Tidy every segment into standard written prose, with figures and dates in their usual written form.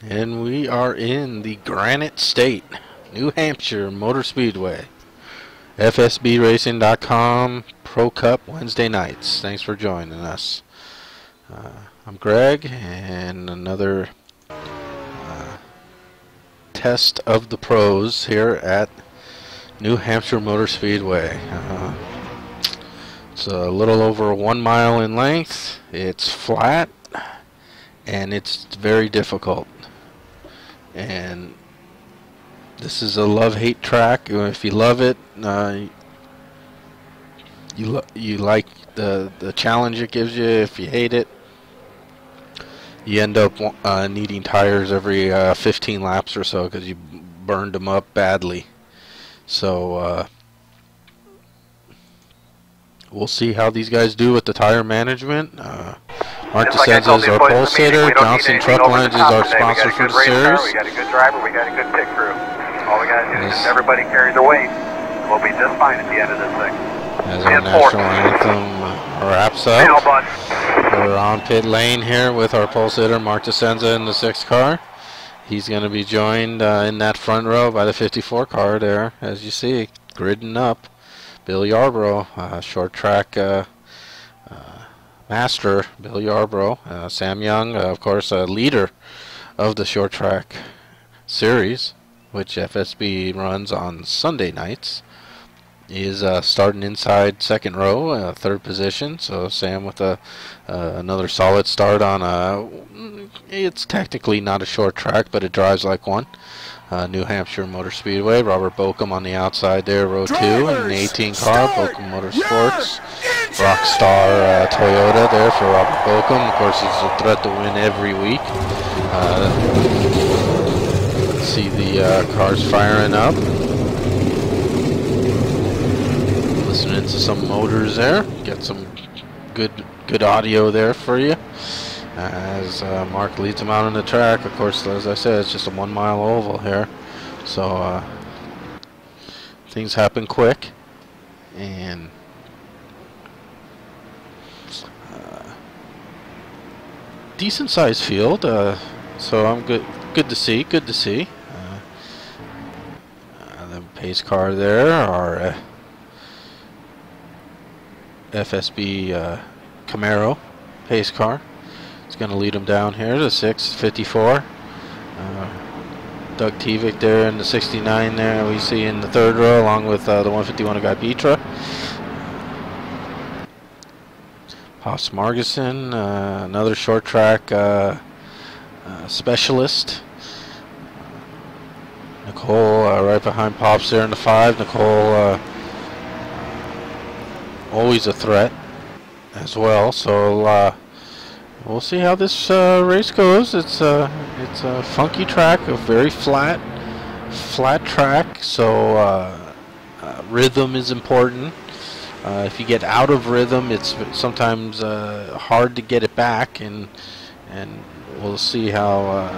And we are in the Granite State, New Hampshire Motor Speedway. FSBRacing.com Pro Cup Wednesday nights. Thanks for joining us. I'm Greg, and another test of the pros here at New Hampshire Motor Speedway. It's a little over 1 mile in length. It's flat, and it's very difficult. And this is a love-hate track. If you love it, you like the challenge it gives you. If you hate it, you end up needing tires every 15 laps or so because you burned them up badly. So we'll see how these guys do with the tire management. Mark DeSenza is our pole sitter. Johnson Truck Lines is our sponsor for the series. We got a good driver. We got a good pit crew. All we got to do is just everybody carry their weight. We'll be just fine at the end of this thing. As our national anthem wraps up, we're on pit lane here with our pole sitter Mark DeSenza in the 6th car. He's going to be joined in that front row by the 54 car there, as you see, gridding up. Bill Yarborough, short track master, Bill Yarborough. Sam Young, of course, a leader of the short track series, which FSB runs on Sunday nights, is starting inside 2nd row, 3rd position. So Sam with another solid start on it's technically not a short track, but it drives like one. New Hampshire Motor Speedway. Robert Bokum on the outside there, row 2, in an 18 car, Bokum Motorsports. Rockstar Toyota there for Robert Bokum. Of course, he's a threat to win every week. See the cars firing up. Listening to some motors there. Get some good audio there for you. As Mark leads him out on the track. Of course, as I said, it's just a 1 mile oval here, so things happen quick, and decent sized field, so I'm good to see. The pace car there, our FSB Camaro pace car. It's going to lead him down here to 654. Doug Tevick there in the 69 there we see in the 3rd row, along with the 151 of Guy Petra. Pops Margison, another short track specialist. Nicole right behind Pops there in the 5. Nicole always a threat as well. So we'll see how this race goes. It's a funky track, a very flat track. So rhythm is important. If you get out of rhythm, it's sometimes hard to get it back, and we'll see how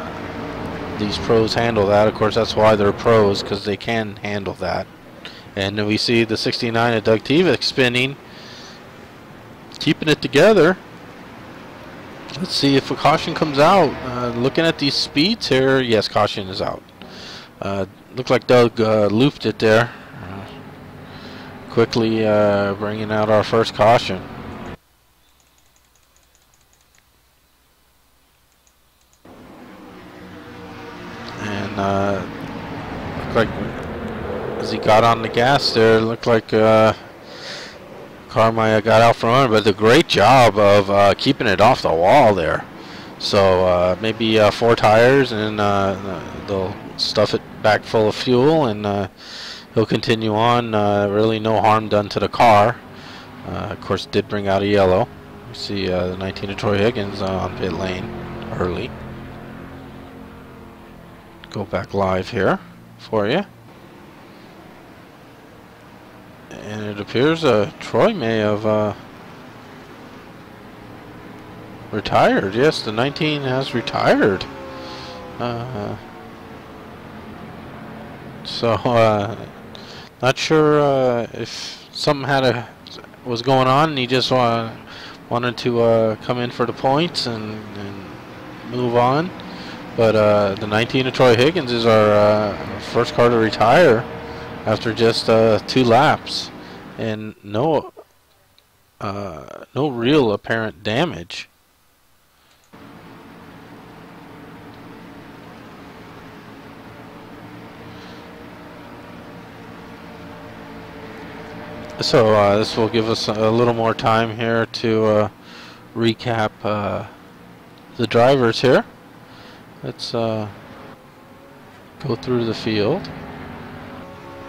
these pros handle that. Of course, that's why they're pros, because they can handle that. And then we see the 69 of Doug Tevick spinning, keeping it together. Let's see if a caution comes out. Looking at these speeds here, yes, caution is out. Looked like Doug looped it there. Quickly bringing out our first caution. And looked like as he got on the gas there, looked like Carmine got out from under, but a great job of keeping it off the wall there. So maybe 4 tires, and they'll stuff it back full of fuel, and he'll continue on. Really no harm done to the car. Of course, did bring out a yellow. We see the 19 of Troy Higgins on pit lane early. Go back live here for you. And it appears Troy may have retired. Yes, the 19 has retired. So not sure if something was going on and he just wanted to come in for the points and move on. But the 19 of Troy Higgins is our first car to retire after just 2 laps, and no real apparent damage. So this will give us a little more time here to recap the drivers here. Let's go through the field,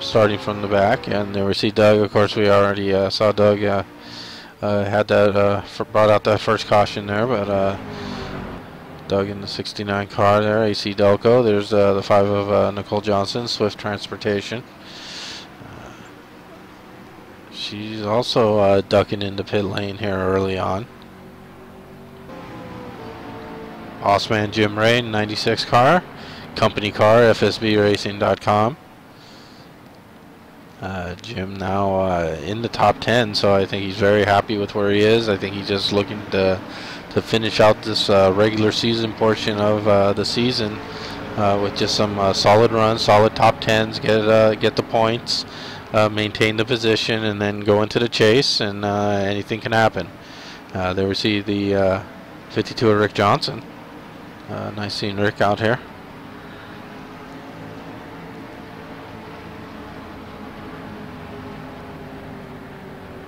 starting from the back, and there we see Doug. Of course, we already saw Doug had that brought out that first caution there, but Doug in the 69 car there. AC Delco. There's the 5 of Nicole Johnson, Swift Transportation. She's also ducking into pit lane here early on. Bossman Jim Ray, 96 car, company car, FSBRacing.com. Jim now in the top 10, so I think he's very happy with where he is. I think he's just looking to finish out this regular season portion of the season with just some solid runs, solid top 10s, get the points, maintain the position, and then go into the chase, and anything can happen. There we see the 52 of Rick Johnson. Nice seeing Rick out here.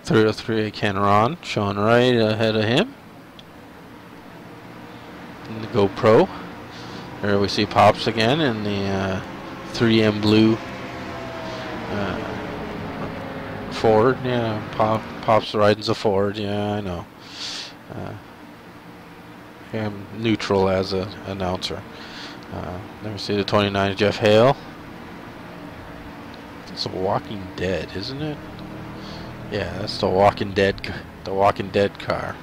.303 Ken Ron, Sean Wright ahead of him. In the GoPro. There we see Pops again in the 3M blue Ford. Yeah, Pops riding a Ford. Yeah, I know. I'm neutral as an announcer. There we see the 29 Jeff Hale. It's a Walking Dead, isn't it? Yeah, that's the Walking Dead car.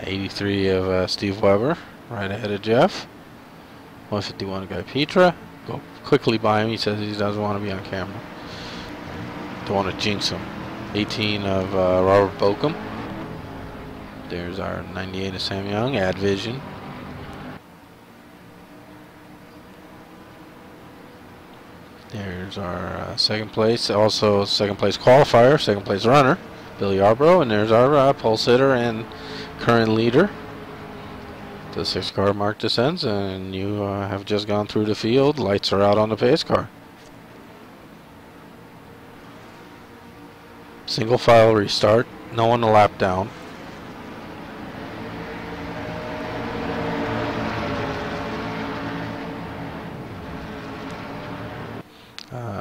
83 of Steve Weber, right ahead of Jeff. 151 Guy Petra. Go quickly by him. He says he doesn't want to be on camera. Don't want to jinx him. 18 of Robert Bokum. There's our 98 of Sam Young, AdVision. There's our second place, also second place qualifier, second place runner, Billy Yarbrough, and there's our pole sitter and current leader. The 6 car mark descends, and you have just gone through the field. Lights are out on the pace car. Single file restart, no one to lap down.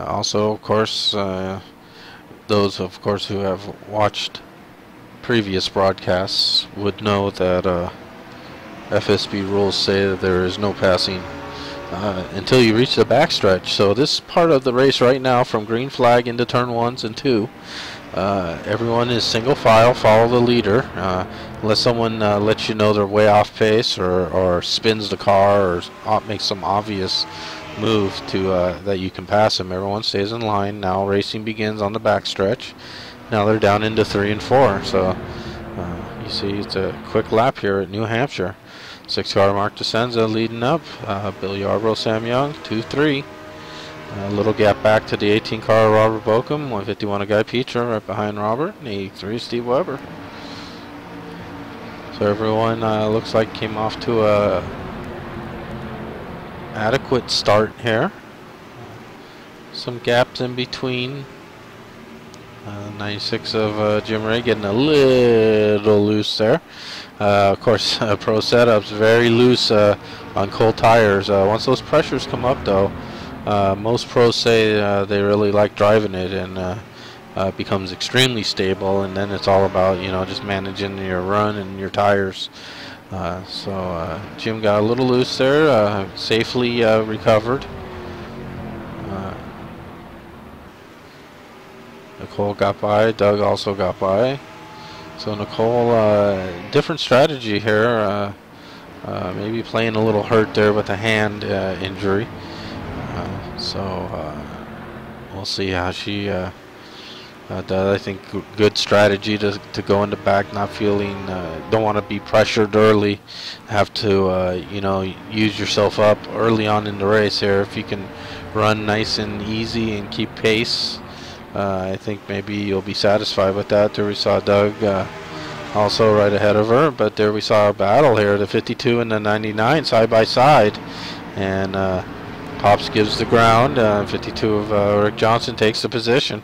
Also, of course, those of course who have watched previous broadcasts would know that FSB rules say that there is no passing until you reach the backstretch. So this part of the race right now, from green flag into turn 1s and 2, everyone is single file, follow the leader, unless someone lets you know they're way off pace or spins the car or makes some obvious move to that you can pass them. Everyone stays in line. Now racing begins on the backstretch. Now they're down into 3 and 4. So you see it's a quick lap here at New Hampshire. 6 car Mark DeSenza leading up. Billy Yarbrough, Sam Young, 2-3. A little gap back to the 18 car Robert Bokum. 151 of Guy Petra right behind Robert. And 83 Steve Weber. So everyone looks like came off to a adequate start here. Some gaps in between. 96 of Jim Ray getting a little loose there. Of course, pro setups very loose on cold tires. Once those pressures come up, though, most pros say they really like driving it, and becomes extremely stable. And then it's all about just managing your run and your tires. So Jim got a little loose there, safely recovered. Nicole got by, Doug also got by. So Nicole, different strategy here, maybe playing a little hurt there with a hand injury. So we'll see how she I think good strategy to go in the back, not feeling, don't want to be pressured early, have to you know, use yourself up early on in the race here. If you can run nice and easy and keep pace, I think maybe you'll be satisfied with that. There we saw Doug also right ahead of her, but there we saw a battle here, the 52 and the 99 side by side, and Pops gives the ground. 52 of Rick Johnson takes the position.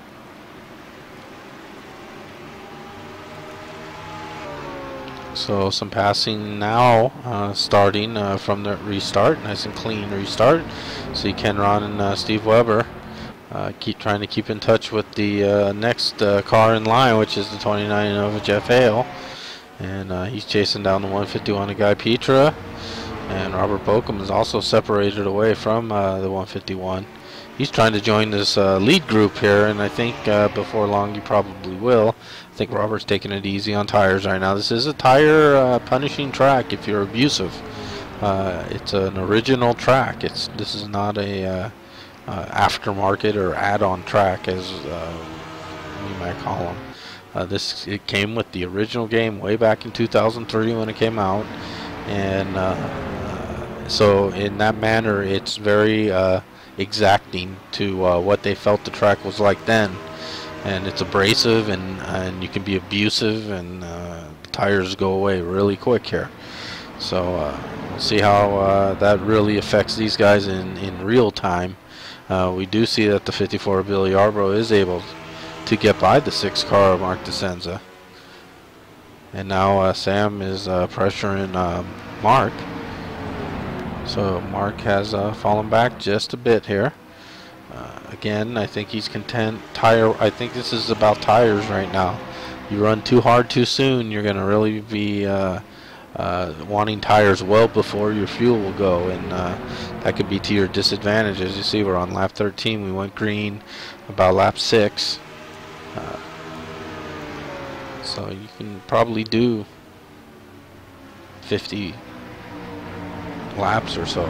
So some passing now, starting from the restart, nice and clean restart. See Ken Ron and Steve Weber keep trying to keep in touch with the next car in line, which is the 29 of Jeff Hale, and he's chasing down the 151 of Guy Petra, and Robert Bokum is also separated away from the 151. He's trying to join this lead group here, and I think before long he probably will. I think Robert's taking it easy on tires right now. This is a tire punishing track if you're abusive. It's an original track. This is not a aftermarket or add-on track, as you might call them. It came with the original game way back in 2003 when it came out, and so in that manner, it's very exacting to what they felt the track was like then. And it's abrasive, and you can be abusive, and the tires go away really quick here. So we'll see how that really affects these guys in real time. We do see that the 54 Billy Yarbrough is able to get by the 6 car of Mark DeSenza. And now Sam is pressuring Mark. So Mark has fallen back just a bit here. Again, I think he's content. I think this is about tires right now. You run too hard too soon, you're going to really be wanting tires well before your fuel will go, and that could be to your disadvantage. As you see, we're on lap 13. We went green about lap 6. So you can probably do 50 laps or so.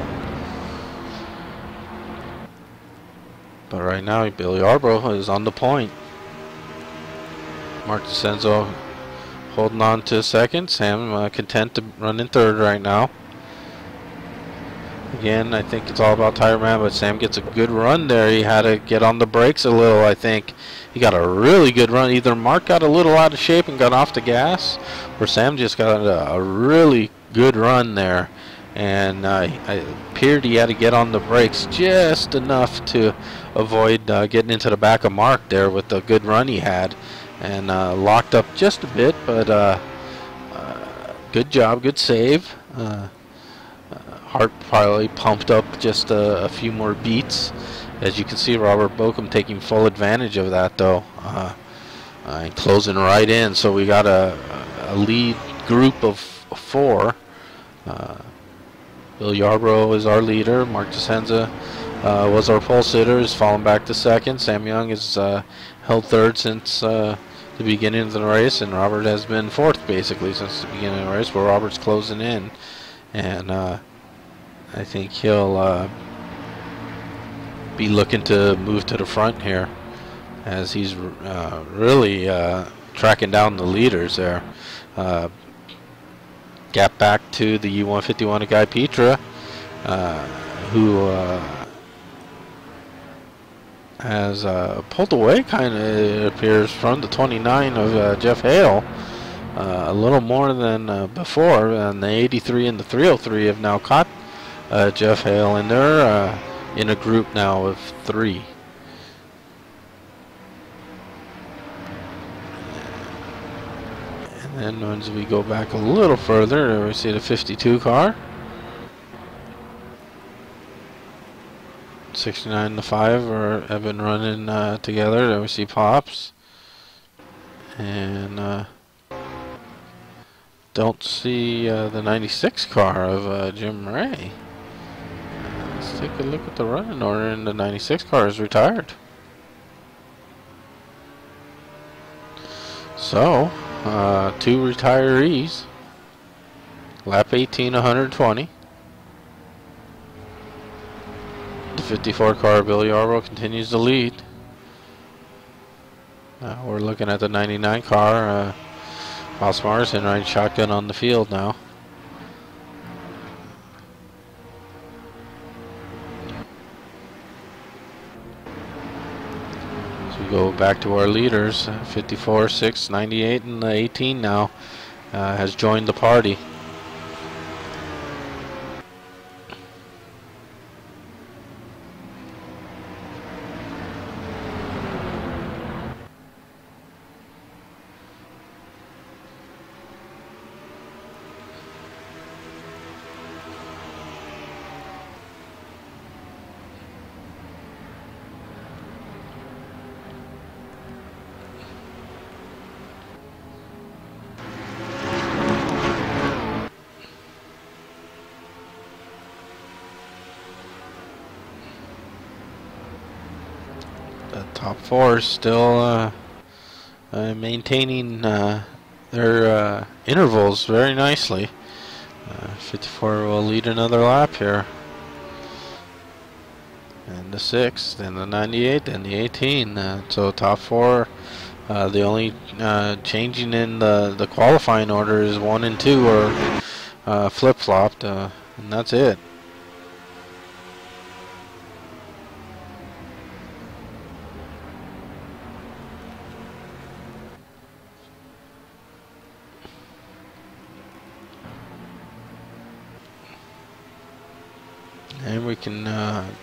But right now, Billy Yarbrough is on the point. Mark DeSenza holding on to second. Sam content to run in third right now. Again, I think it's all about tire man, but Sam gets a good run there. He had to get on the brakes a little, I think. He got a really good run. Either Mark got a little out of shape and got off the gas, or Sam just got a really good run there. And it appeared he had to get on the brakes just enough to avoid getting into the back of Mark there with the good run he had, and locked up just a bit, but good job, good save. Heart probably pumped up just a few more beats. As you can see, Robert Bokum taking full advantage of that, though, and closing right in. So we got a lead group of 4. Bill Yarbrough is our leader. Mark DeSenza was our pole sitter, is falling back to second. Sam Young has held third since the beginning of the race, and Robert has been fourth basically since the beginning of the race, where Robert's closing in. And I think he'll be looking to move to the front here, as he's really tracking down the leaders there. Gap back to the U151 of Guy Petra, who has pulled away, kind of, it appears, from the 29 of Jeff Hale. A little more than before, and the 83 and the 303 have now caught Jeff Hale, and they're in a group now of 3. And then as we go back a little further, we see the 52 car. 69 and the 5 have been running together. There we see Pops. And don't see the 96 car of Jim Ray. Let's take a look at the running order, and the 96 car is retired. So 2 retirees. Lap 18, 120. The 54 car, Billy Yarbrough, continues to lead. We're looking at the 99 car. Ross Morrison riding shotgun on the field now. So we go back to our leaders. 54, 6, 98, and 18 now has joined the party. The top four is still maintaining their intervals very nicely. 54 will lead another lap here. And the 6, then the 98, then the 18. So top four, the only changing in the qualifying order is 1 and 2 are flip-flopped, and that's it. And we can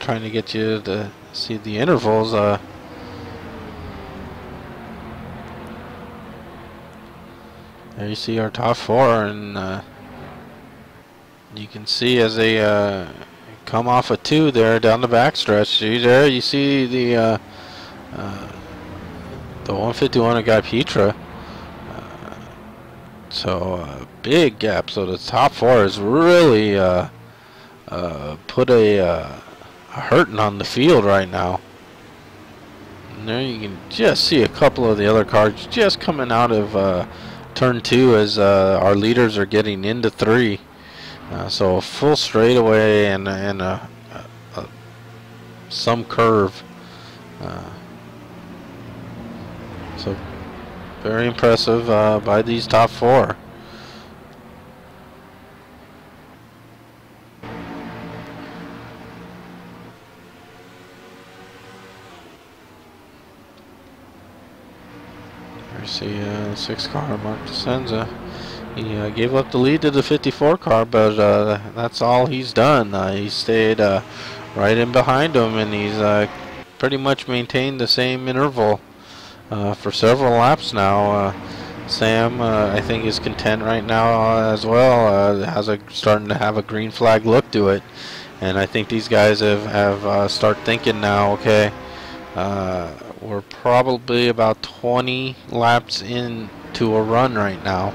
trying to get you to see the intervals. There you see our top four, and you can see as they come off a 2 there down the backstretch. See there, you see the 151 of Guy Petra. So big gap. So the top four is really put a hurting on the field right now. And there you can just see a couple of the other cars just coming out of turn 2 as our leaders are getting into 3. So a full straightaway and some curve. So very impressive by these top four. You see 6 car, Mark DeSenza. He gave up the lead to the 54 car, but that's all he's done. He stayed right in behind him, and he's pretty much maintained the same interval for several laps now. Sam, I think, is content right now as well. Starting to have a green flag look to it, and I think these guys have start thinking now. Okay. We're probably about 20 laps into a run right now,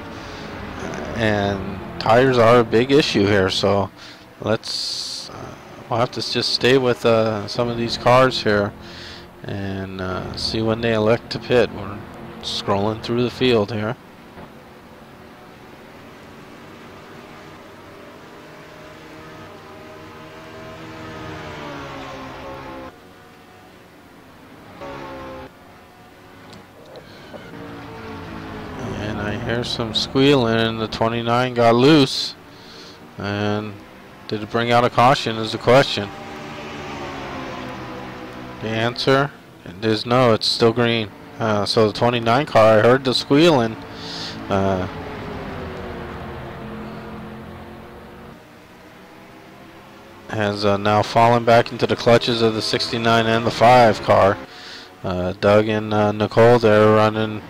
and tires are a big issue here. So let's we'll have to just stay with some of these cars here and see when they elect to pit. We're scrolling through the field here. Here's some squealing. The 29 got loose, and did it bring out a caution is the question. The answer is no, it's still green. So the 29 car, I heard the squealing. Has now fallen back into the clutches of the 69 and the 5 car. Doug and Nicole, they're running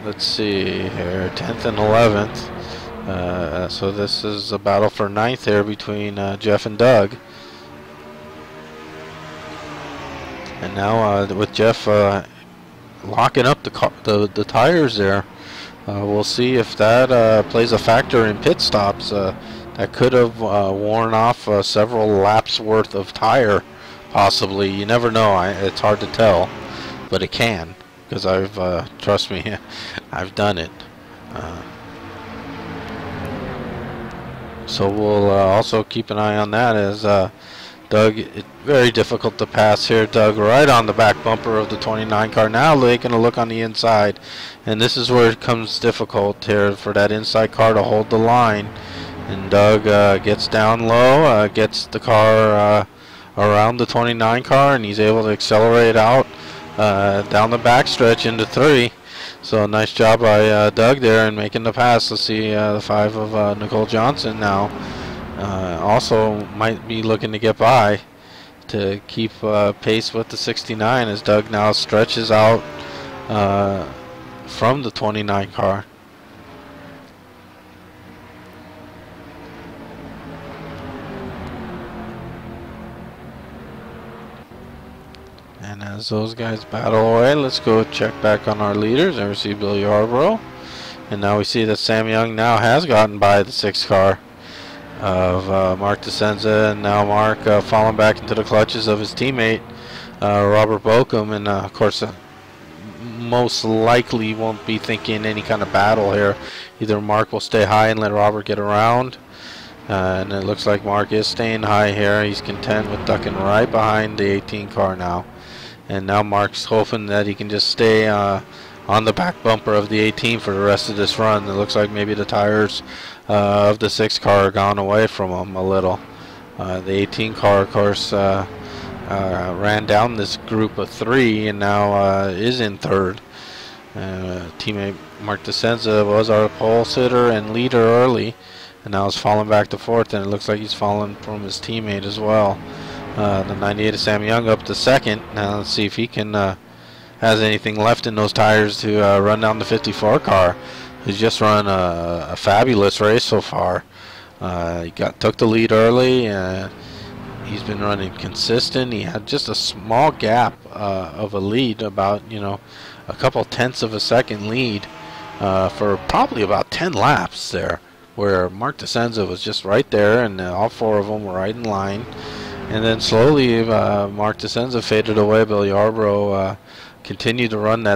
let's see here, 10th and 11th. So this is a battle for 9th here between Jeff and Doug. And now with Jeff locking up the tires there, we'll see if that plays a factor in pit stops. That could have worn off several laps worth of tire, possibly. You never know. It's hard to tell, but it can. Because I've, trust me, I've done it. So we'll also keep an eye on that as Doug, very difficult to pass here. Doug right on the back bumper of the 29 car. Now they're going to look on the inside, and this is where it comes difficult here for that inside car to hold the line. And Doug gets down low, gets the car around the 29 car, and he's able to accelerate out down the backstretch into 3. So nice job by Doug there in making the pass. Let's see the 5 of Nicole Johnson now. Also might be looking to get by to keep pace with the 69 as Doug now stretches out from the 29 car. And as those guys battle away, let's go check back on our leaders. There we see Bill Yarborough. And now we see that Sam Young now has gotten by the 6 car of Mark DeSenza, and now Mark falling back into the clutches of his teammate Robert Bokum, and of course most likely won't be thinking any kind of battle here. Either Mark will stay high and let Robert get around, and it looks like Mark is staying high here. He's content with ducking right behind the 18 car now, and now Mark's hoping that he can just stay on the back bumper of the 18 for the rest of this run. It looks like maybe the tires of the 6 car are gone away from him a little. The 18 car, of course, ran down this group of 3 and now is in 3rd. Teammate Mark DeSenza was our pole sitter and leader early, and now is falling back to 4th, and it looks like he's fallen from his teammate as well. The 98 of Sam Young up to 2nd. Now let's see if he can has anything left in those tires to run down the 54 car. He's just run a fabulous race so far. He took the lead early. He's been running consistent. He had just a small gap of a lead, about a couple tenths of a second lead for probably about 10 laps there, where Mark DeSenza was just right there, and all 4 of them were right in line. And then slowly Mark DeSenza faded away. Bill Yarborough continued to run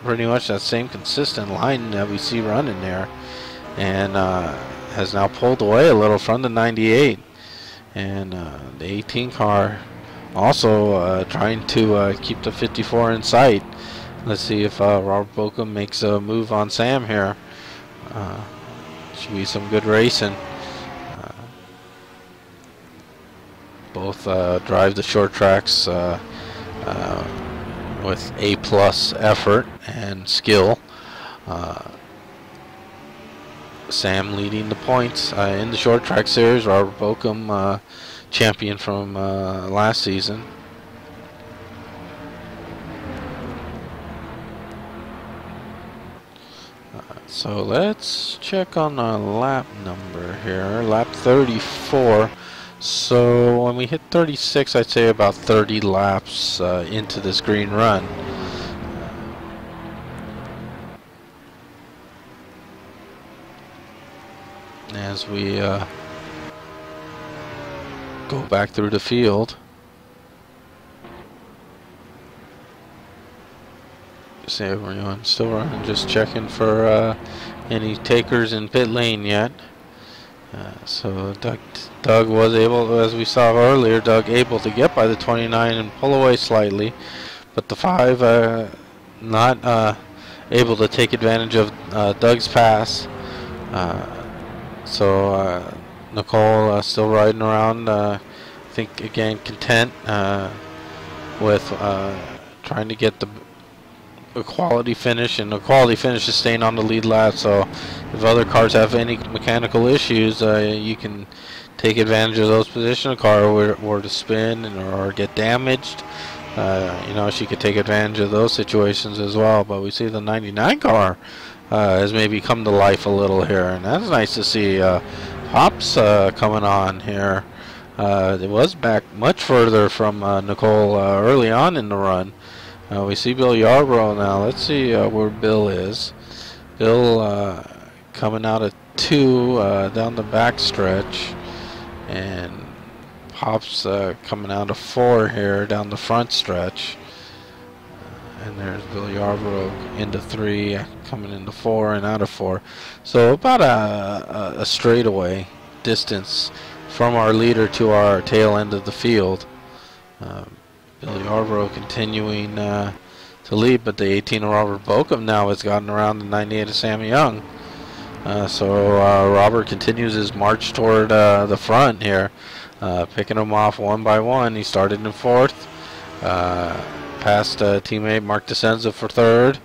pretty much that same consistent line that we see running there, and has now pulled away a little from the 98. And the 18 car also trying to keep the 54 in sight. Let's see if Robert Bokum makes a move on Sam here. Should be some good racing. Both drive the short tracks with A+ effort and skill. Sam leading the points in the short track series. Robert Bokum, champion from last season. So let's check on our lap number here. Lap 34. So when we hit 36, I'd say about 30 laps into this green run. As we go back through the field. See everyone still running, just checking for any takers in pit lane yet. So Doug was able, as we saw earlier, Doug able to get by the 29 and pull away slightly, but the 5 not able to take advantage of Doug's pass. So Nicole still riding around, I think again content with trying to get a quality finish, and a quality finish is staying on the lead lap. So if other cars have any mechanical issues, you can take advantage of those position. A car were to spin or get damaged, she could take advantage of those situations as well. But we see the 99 car has maybe come to life a little here, and that's nice to see. Pops coming on here. It was back much further from Nicole early on in the run. We see Bill Yarborough now. Let's see where Bill is. Bill coming out of 2 down the back stretch, and Pops coming out of 4 here down the front stretch. And there's Bill Yarborough into 3, coming into 4 and out of 4. So about a straightaway distance from our leader to our tail end of the field. Billy Yarbrough continuing to lead, but the 18 of Robert Bokum now has gotten around the 98 of Sam Young. So Robert continues his march toward the front here, picking them off one by one. He started in fourth, passed teammate Mark DeSenza for third,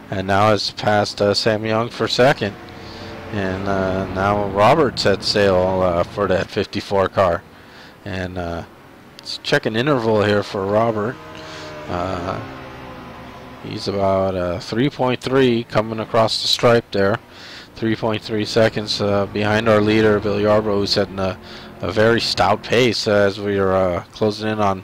and now has passed Sam Young for second. And now Robert set sail for that 54 car. And let's check an interval here for Robert. He's about 3.3 coming across the stripe there. 3.3 seconds behind our leader, Bill Yarbrough, who's setting a very stout pace as we are closing in on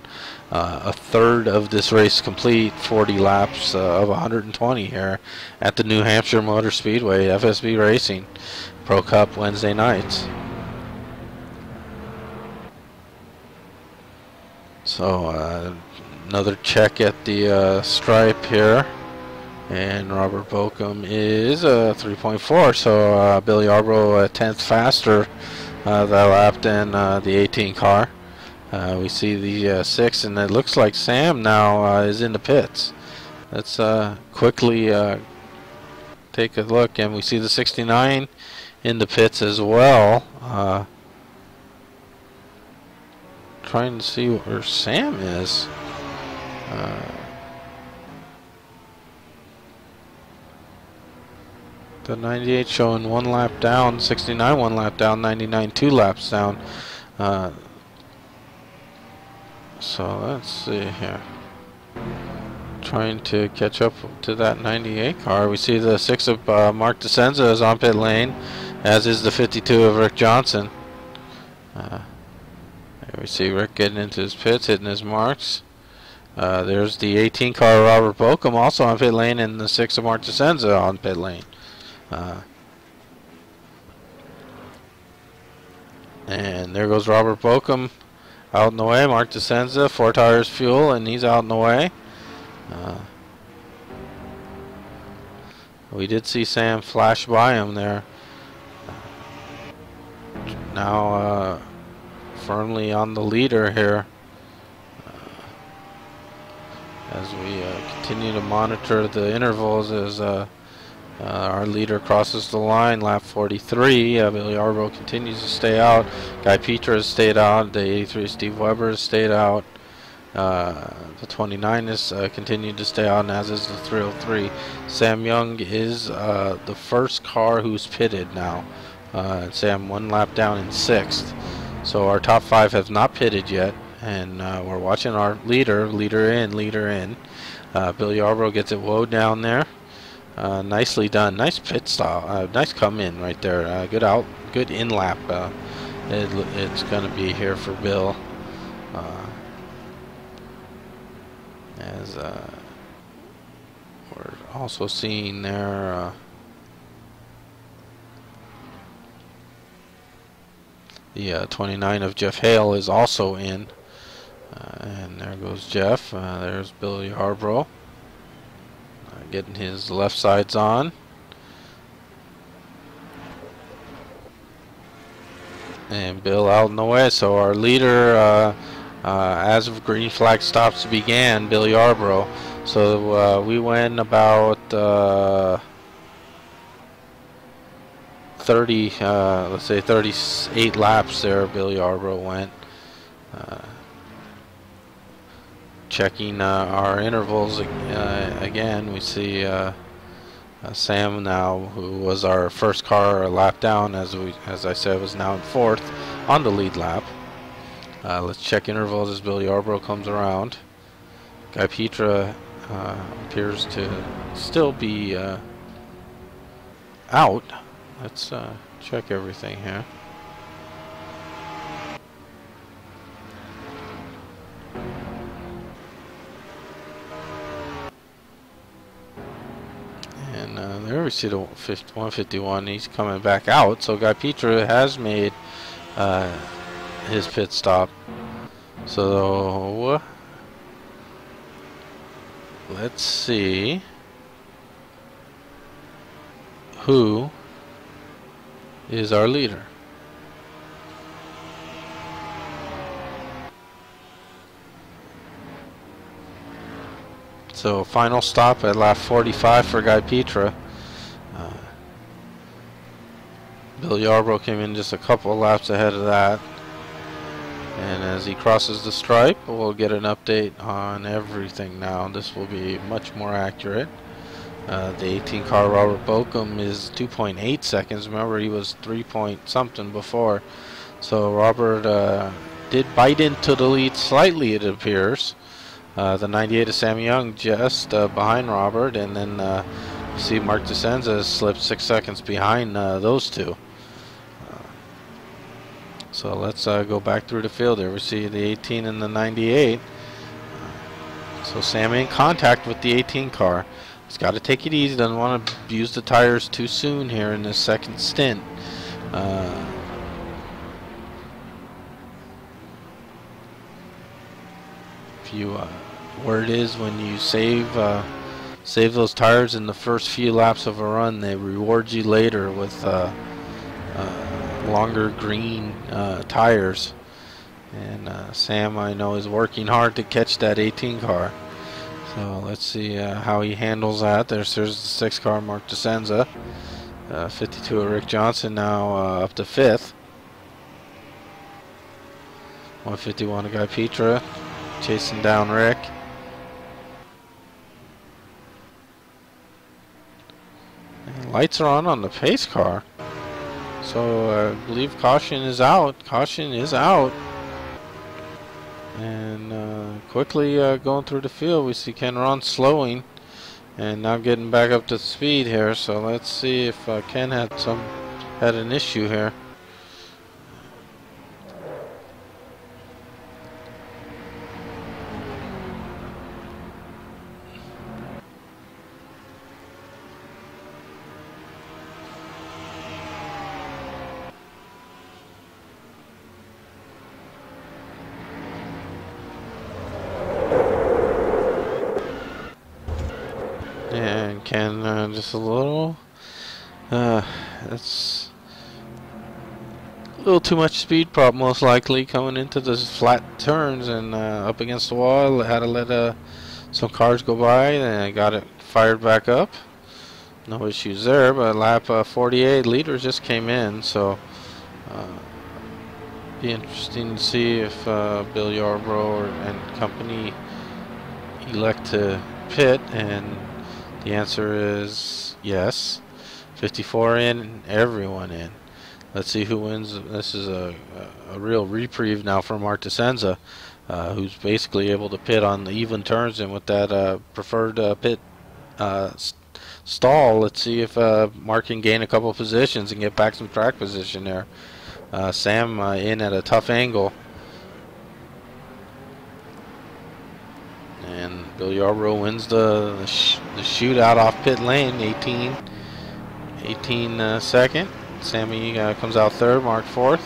a third of this race complete, 40 laps of 120 here at the New Hampshire Motor Speedway, FSB Racing, Pro Cup Wednesday nights. So another check at the stripe here. And Robert Bokum is 3.4, so Billy Yarbrough 10th faster that lap than the 18 car. We see the 6, and it looks like Sam now is in the pits. Let's quickly take a look, and we see the 69 in the pits as well. Trying to see where Sam is. The 98 showing 1 lap down, 69 1 lap down, 99 2 laps down. So let's see here. Trying to catch up to that 98 car. We see the 6 of Mark DeSenza is on pit lane, as is the 52 of Rick Johnson. There we see Rick getting into his pits, hitting his marks. There's the 18 car Robert Bokum also on pit lane, and the 6 of Mark DeSenza on pit lane. And there goes Robert Bokum out in the way. Mark DeSenza, 4 tires fuel, and he's out in the way. We did see Sam flash by him there. Now firmly on the leader here. As we continue to monitor the intervals as our leader crosses the line, lap 43. Billy Yarbrough continues to stay out. Guy Petra has stayed out. The 83 Steve Weber has stayed out. The 29 has continued to stay out, and as is the 303. Sam Young is the first car who's pitted now. Sam 1 lap down in 6th. So our top 5 have not pitted yet, and we're watching our leader in. Billy Yarbrough gets it woe down there. Nicely done. Nice pit stop. Nice come in right there. Good in lap. It's going to be here for Bill. As we're also seeing there the 29 of Jeff Hale is also in. And there goes Jeff. There's Billy Yarbrough. Getting his left sides on. And Bill out in the way. So our leader, as of green flag stops began, Billy Yarbrough. So we went about 30, let's say 38 laps there. Billy Yarbrough went. Checking our intervals again, we see Sam now, who was our first car a lap down, as I said, was now in 4th on the lead lap. Let's check intervals as Billy Yarbrough comes around. Guy Petra appears to still be out. Let's check everything here. There we see the 151. He's coming back out. So Guy Petra has made his pit stop. So let's see who is our leader. So final stop at lap 45 for Guy Petra. Bill Yarbrough came in just a couple laps ahead of that. And as he crosses the stripe, we'll get an update on everything now. This will be much more accurate. The 18 car Robert Bochum is 2.8 seconds. Remember, he was 3 point something before. So Robert did bite into the lead slightly, it appears. The 98 of Sam Young just behind Robert, and then you see Mark DeSenza slipped 6 seconds behind those two. So let's go back through the field here. We see the 18 and the 98. So Sam in contact with the 18 car. He's got to take it easy. Doesn't want to use the tires too soon here in this second stint. Where it is when you save those tires in the first few laps of a run, they reward you later with longer green tires. And Sam, I know, is working hard to catch that 18 car. So let's see how he handles that. There's the 6 car, Mark DeSenza. 52 of Rick Johnson now up to 5th. 151 of Guy Petra chasing down Rick. And lights are on the pace car. So I believe caution is out. Caution is out. And quickly going through the field, we see Ken Ron slowing and now getting back up to speed here. So let's see if Ken had an issue here. And Ken just a little, that's a little too much speed prop most likely coming into those flat turns and up against the wall. Had to let some cars go by and got it fired back up. No issues there, but lap 48 leaders just came in, so be interesting to see if Bill Yarbrough and company elect to pit, and the answer is yes. 54 in, everyone in. Let's see who wins. This is a real reprieve now for Mark DeSenza, who's basically able to pit on the even turns, and with that preferred pit stall, let's see if Mark can gain a couple of positions and get back some track position there. Sam in at a tough angle. And Bill Yarbrough wins the shootout off pit lane, 18 second. Sammy comes out 3rd, Mark 4th.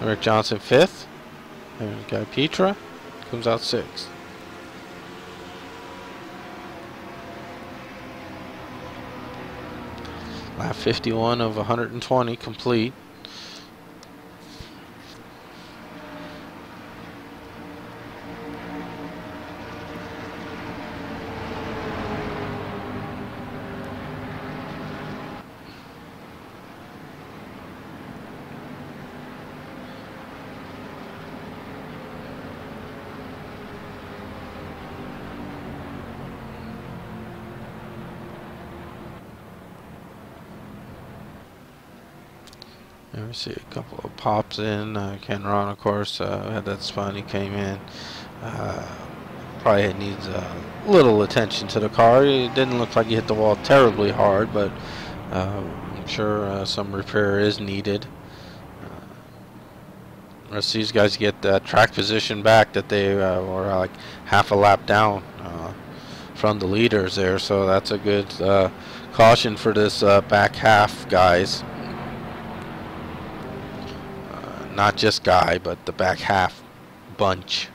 Rick Johnson 5th. There's Guy Petra comes out 6th. Lap 51 of 120 complete. There we see a couple of pops in. Ken Ron, of course, had that spun. He came in. Probably needs a little attention to the car. It didn't look like he hit the wall terribly hard, but I'm sure some repair is needed. Let's see these guys get that track position back that they were like half a lap down from the leaders there. So that's a good caution for this back half, guys. Not just Guy, but the back half bunch.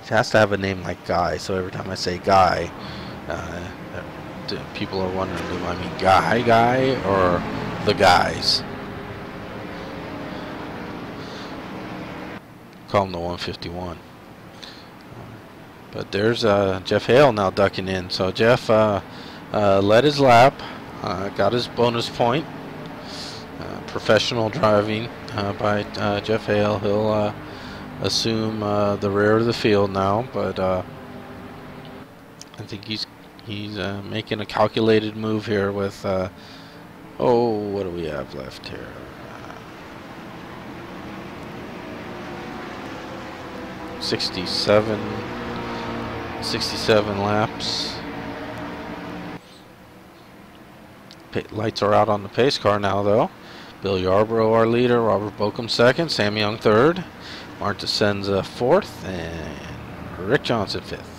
He has to have a name like Guy, so every time I say Guy, people are wondering, do I mean Guy, or the guys? Call him the 151. But there's Jeff Hale now ducking in. So Jeff led his lap, got his bonus point. Professional driving by Jeff Hale. He'll assume the rear of the field now, but I think he's making a calculated move here with what do we have left here? 67 laps. Lights are out on the pace car now, though. Bill Yarbrough, our leader. Robert Bokum second. Sam Young third. Marta Senza fourth. And Rick Johnson fifth.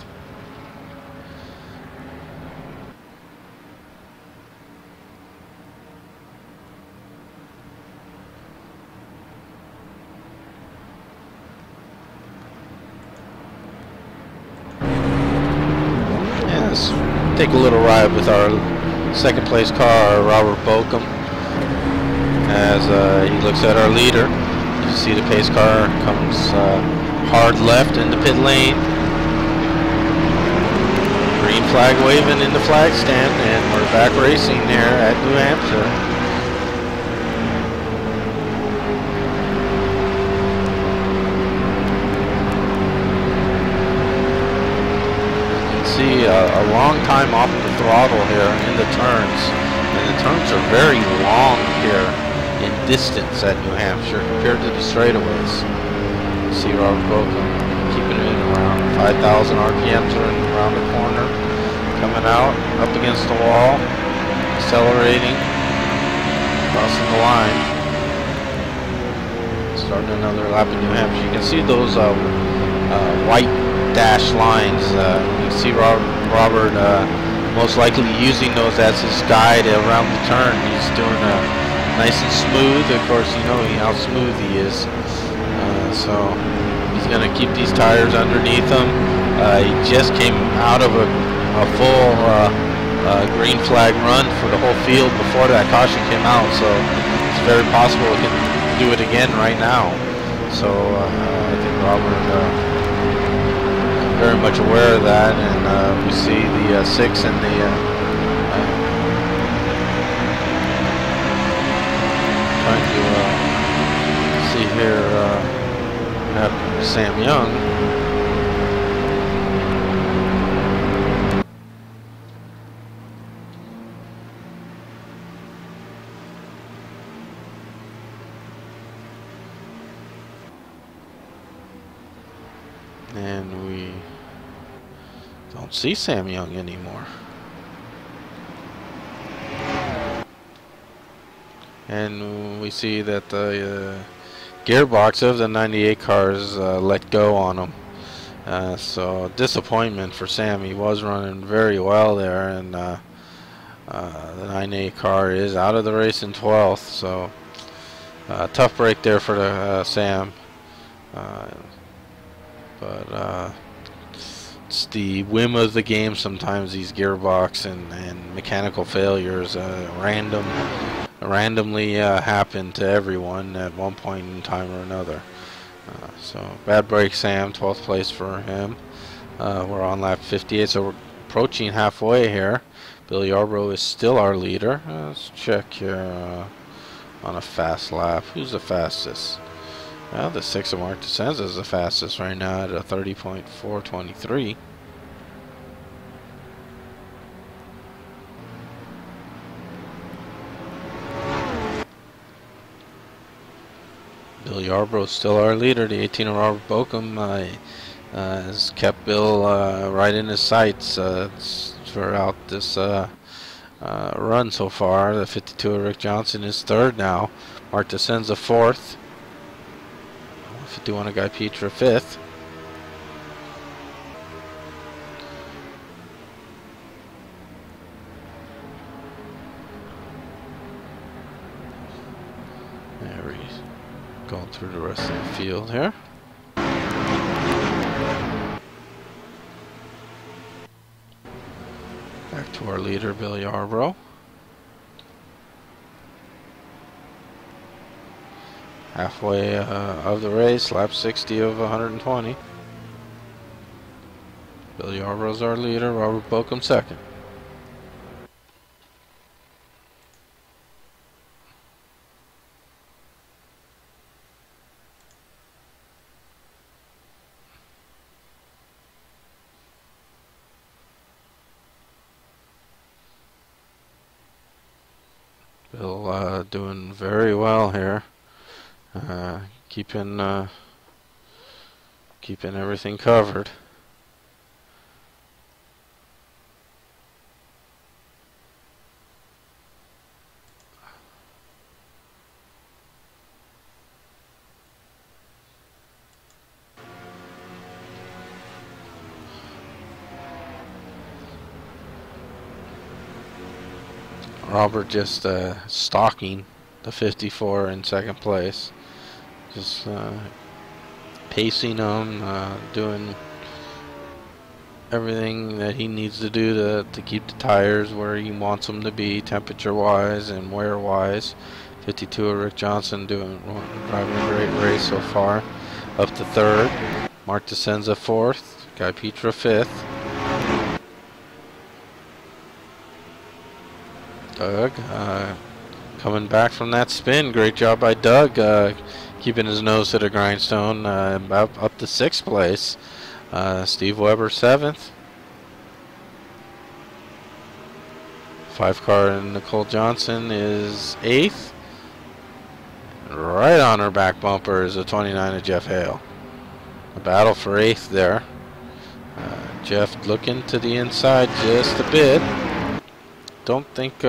Let's take a little ride with our second place car, Robert Bokum, as he looks at our leader. You see the pace car comes hard left in the pit lane. Green flag waving in the flag stand, and we're back racing here at New Hampshire. See a long time off the throttle here in the turns, and the turns are very long here in distance at New Hampshire compared to the straightaways. You see Robert Bokum keeping it in around 5,000 RPMs around the corner, coming out up against the wall, accelerating, crossing the line, starting another lap in New Hampshire. You can see those white dash lines. You see Robert most likely using those as his guide around the turn. He's doing nice and smooth. Of course, you know how smooth he is. So he's going to keep these tires underneath him. He just came out of a full green flag run for the whole field before that caution came out. So it's very possible he can do it again right now. So I think Robert very much aware of that, and we see the 6 and the trying to see here have Sam Young. And we don't see Sam Young anymore. And we see that the gearbox of the 98 cars let go on him. So disappointment for Sam. He was running very well there, and the 98 car is out of the race in 12th. So tough break there for the Sam. But it's the whim of the game sometimes, these gearbox and mechanical failures randomly happen to everyone at one point in time or another. So bad break, Sam. 12th place for him. We're on lap 58, so we're approaching halfway here. Bill Yarbrough is still our leader. Let's check here on a fast lap. Who's the fastest? Well, the 6 of Mark DeSenza is the fastest right now at a 30.423. Bill Yarbrough is still our leader. The 18 of Robert Bokum has kept Bill right in his sights throughout this run so far. The 52 of Rick Johnson is third now. Mark DeSenza fourth. 51 of Guy Petra fifth. There he's going through the rest of the field here. Back to our leader, Bill Yarbrough. Halfway of the race, lap 60 of 120. Bill Yarbrough's our leader, Robert Bokum second. Bill doing very well here, keeping everything covered. Robert just stalking the 54 in second place, just pacing him, doing everything that he needs to do to keep the tires where he wants them to be, temperature wise and wear wise. 52 Rick Johnson driving a great race so far, up to third. Mark Desenza fourth, Guy Petra fifth. Doug coming back from that spin. Great job by Doug, keeping his nose to the grindstone, up to sixth place. Steve Weber seventh. 5-car and Nicole Johnson is eighth. Right on her back bumper is a 29 of Jeff Hale. A battle for eighth there. Jeff looking to the inside just a bit. Don't think,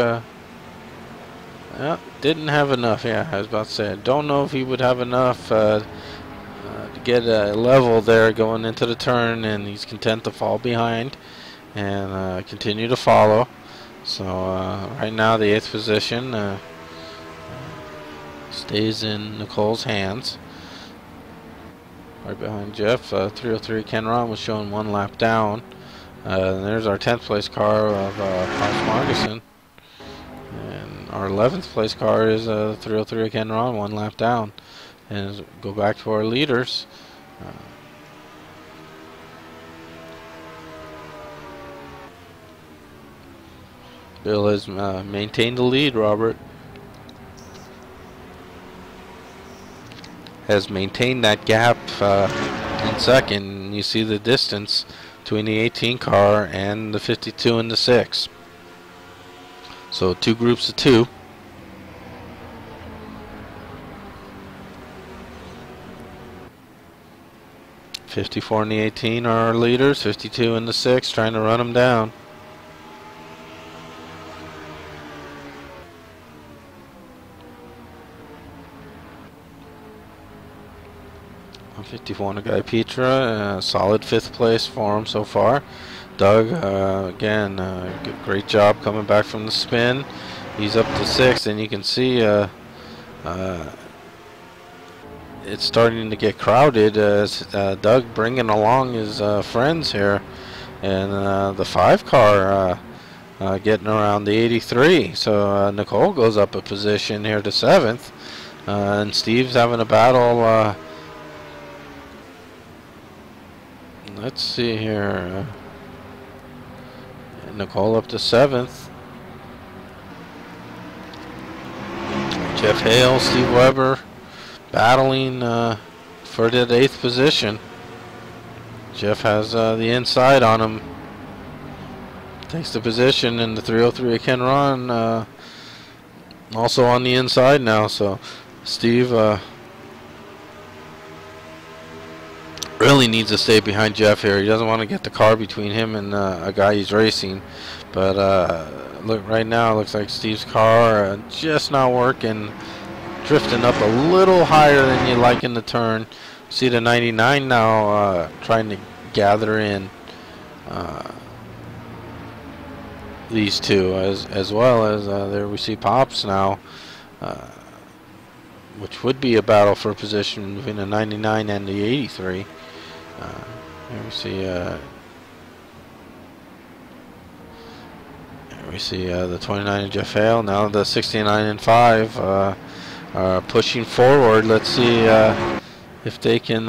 didn't have enough. Yeah, I was about to say, I don't know if he would have enough to get a level there going into the turn, and he's content to fall behind and continue to follow. So right now the 8th position stays in Nicole's hands. Right behind Jeff, 303 Ken Ron was showing 1 lap down. And there's our 10th place car of Klaus Marguson. And our 11th place car is 303 Ken Ron, 1 lap down. And as we go back to our leaders. Bill has maintained the lead, Robert. Has maintained that gap in second. You see the distance between the 18 car and the 52 and the 6. So 2 groups of 2. '54 and the 18 are our leaders. 52 and the 6 trying to run them down. On 51 a Guy Petra, solid 5th place for him so far. Doug, again, great job coming back from the spin. He's up to 6th, and you can see it's starting to get crowded as Doug bringing along his friends here, and the 5-car getting around the 83. So Nicole goes up a position here to 7th, and Steve's having a battle. Let's see here. Nicole up to 7th. Jeff Hale, Steve Weber battling for that 8th position. Jeff has the inside on him. Takes the position, and the 303 Ken Ron also on the inside now. So Steve really needs to stay behind Jeff here. He doesn't want to get the car between him and a guy he's racing. But look, right now it looks like Steve's car just not working. Drifting up a little higher than you like in the turn. See the 99 now trying to gather in these two, as well as there we see Pops now, which would be a battle for position between the 99 and the 83. Here we see the 29 of Jeff Hale. Now the 69 and 5 are pushing forward. Let's see if they can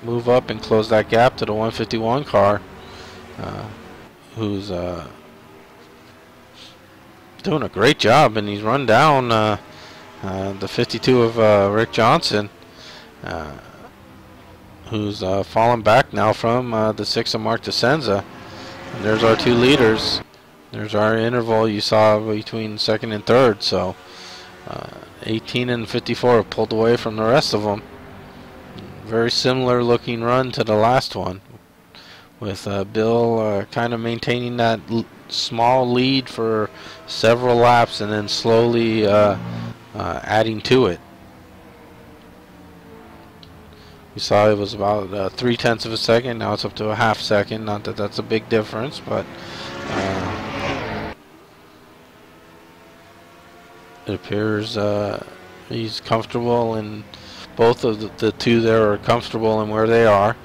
move up and close that gap to the 151 car. who's doing a great job, and he's run down the 52 of Rick Johnson, who's fallen back now from the 6 of Mark DeSenza. And there's our two leaders. There's our interval you saw between second and third. So 18 and 54 have pulled away from the rest of them. Very similar looking run to the last one, with Bill kind of maintaining that small lead for several laps and then slowly adding to it. We saw it was about 0.3 of a second. Now it's up to a half second. Not that that's a big difference, but it appears he's comfortable, and both of the two there are comfortable in where they are.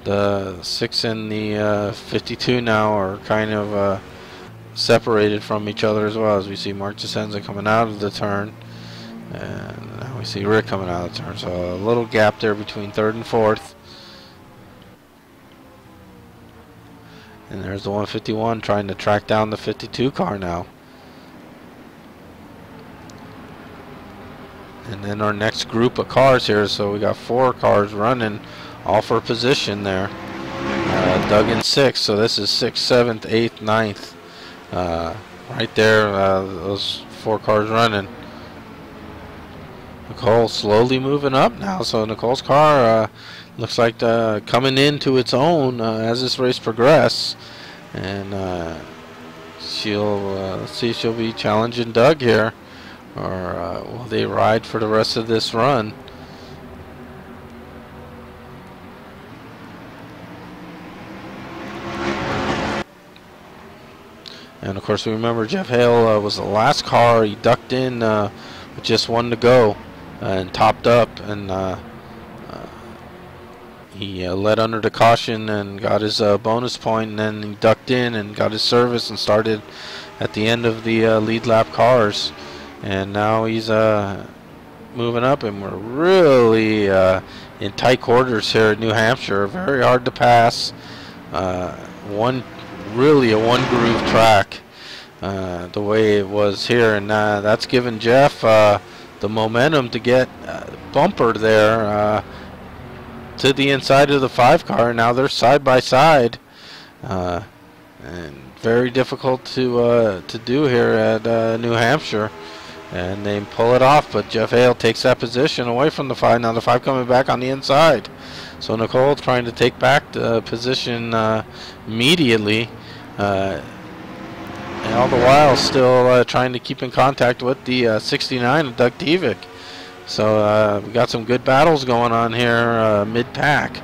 The 6 and the 52 now are kind of separated from each other as well, as we see Mark DeSenza coming out of the turn, and now we see Rick coming out of the turn. So a little gap there between third and fourth. And there's the 151 trying to track down the 52 car now. And then our next group of cars here, so we got 4 cars running, all for position there. Doug in 6th, so this is 6th, 7th, 8th, 9th. Right there, those 4 cars running. Nicole slowly moving up now, so Nicole's car looks like coming into its own as this race progresses. And let's see if she'll be challenging Doug here, or will they ride for the rest of this run? And of course, we remember Jeff Hale was the last car. He ducked in with just 1 to go and topped up, and he led under the caution and got his bonus point, and then he ducked in and got his service and started at the end of the lead lap cars. And now he's moving up, and we're really in tight quarters here at New Hampshire. Very hard to pass. Really a one groove track, the way it was here, and that's given Jeff the momentum to get bumper there to the inside of the 5 car. Now they're side by side, and very difficult to do here at New Hampshire. And they pull it off, but Jeff Hale takes that position away from the 5. Now the 5 coming back on the inside. So Nicole trying to take back the position immediately. And all the while still trying to keep in contact with the 69 of Doug Tevick. So we got some good battles going on here mid-pack.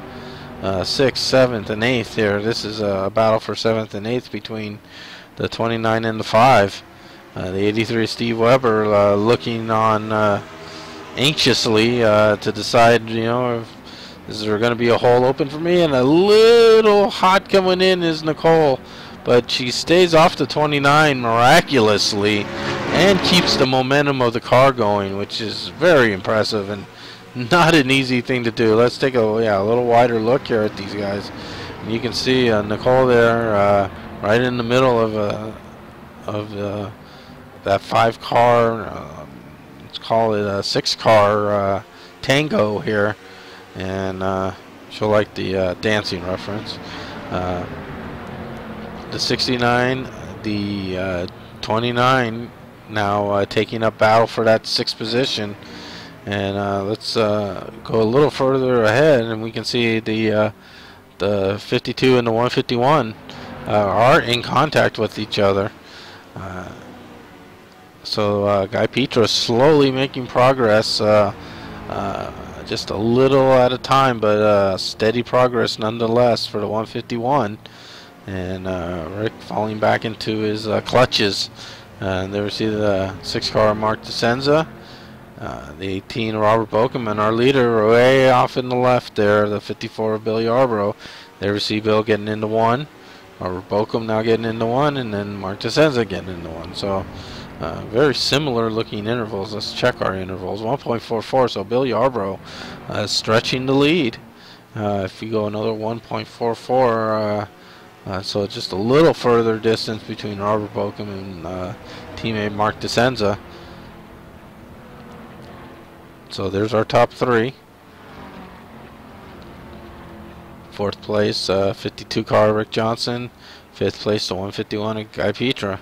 6th, 7th, and 8th here. This is a battle for 7th and 8th between the 29 and the 5. The 83 Steve Weber looking on anxiously to decide, you know, is there going to be a hole open for me? And a little hot coming in is Nicole, but she stays off the 29 miraculously and keeps the momentum of the car going, which is very impressive and not an easy thing to do. Let's take a little wider look here at these guys. And you can see Nicole there right in the middle of that 5 car, let's call it a 6 car tango here, and she'll like the dancing reference. The 69, the 29 now taking up battle for that 6th position. And let's go a little further ahead, and we can see the 52 and the 151 are in contact with each other. So Guy Petra slowly making progress, just a little at a time, but steady progress nonetheless for the 151. And Rick falling back into his clutches. And there we see the 6 car Mark DeSenza, the 18 Robert Bokum, and our leader way off in the left there, the 54 of Bill Yarbrough. There we see Bill getting into 1, Robert Bokum now getting into 1, and then Mark DeSenza getting into 1. So very similar looking intervals. Let's check our intervals. 1.44, so Bill Yarbrough stretching the lead. If you go another 1.44, So just a little further distance between Robert Bokum and teammate Mark DeSenza. So there's our top three. Fourth place, 52 car Rick Johnson. Fifth place, the 151 Guy Petra.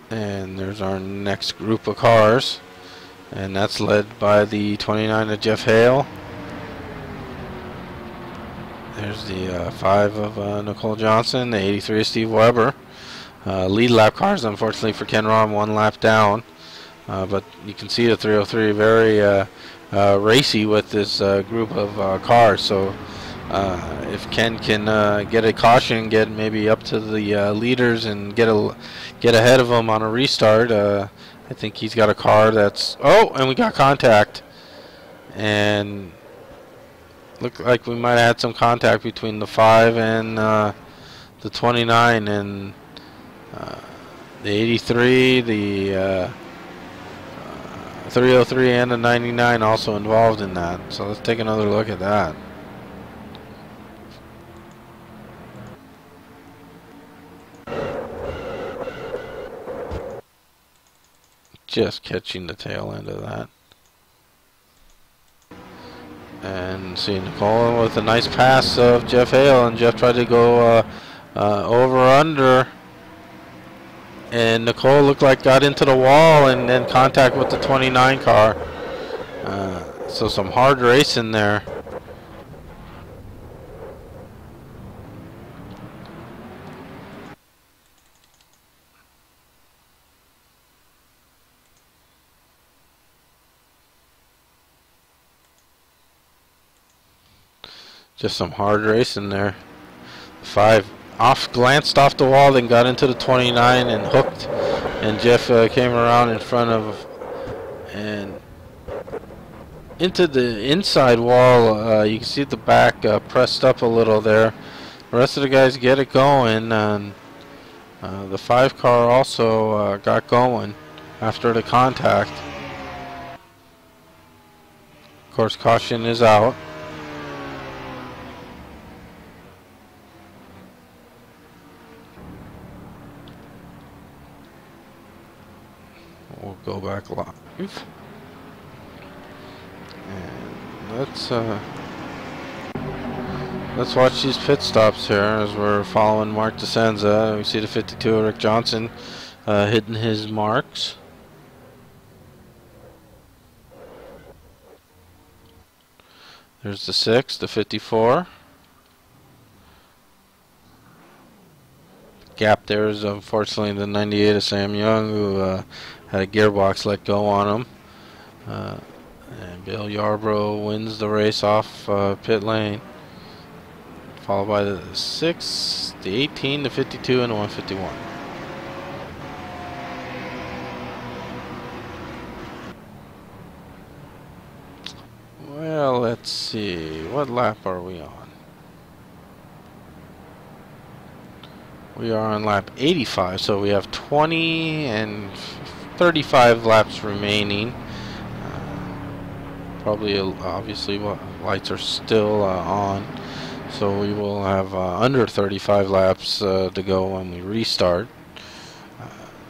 And there's our next group of cars, and that's led by the 29 of Jeff Hale. There's the 5 of Nicole Johnson, the 83 of Steve Weber. Lead lap cars, unfortunately for Ken Rom, 1 lap down. But you can see the 303 very racy with this group of cars. So if Ken can get a caution, get maybe up to the leaders and get ahead of them on a restart, I think he's got a car that's... Oh, and we got contact. And looked like we might have had some contact between the 5 and the 29, and the 83, the 303 and the 99 also involved in that. So let's take another look at that. Just catching the tail end of that. And see Nicole with a nice pass of Jeff Hale, and Jeff tried to go over under, and Nicole looked like got into the wall and then contact with the 29 car. So some hard racing there. Just some hard racing there. 5 glanced off the wall, then got into the 29 and hooked, and Jeff came around in front of and into the inside wall. You can see the back pressed up a little there. The rest of the guys get it going, and the 5 car also got going after the contact. Of course, caution is out. We'll go back live, and let's watch these pit stops here as we're following Mark DeSenza. We see the 52 Rick Johnson hitting his marks. There's the 6, the 54. Gap there is unfortunately the 98 of Sam Young, who had a gearbox let go on him. And Bill Yarbrough wins the race off pit lane, followed by the 6, the 18, the 52, and the 151. Well, let's see. What lap are we on? We are on lap 85, so we have 20 and 35 laps remaining. Probably, obviously, lights are still on, so we will have under 35 laps to go when we restart.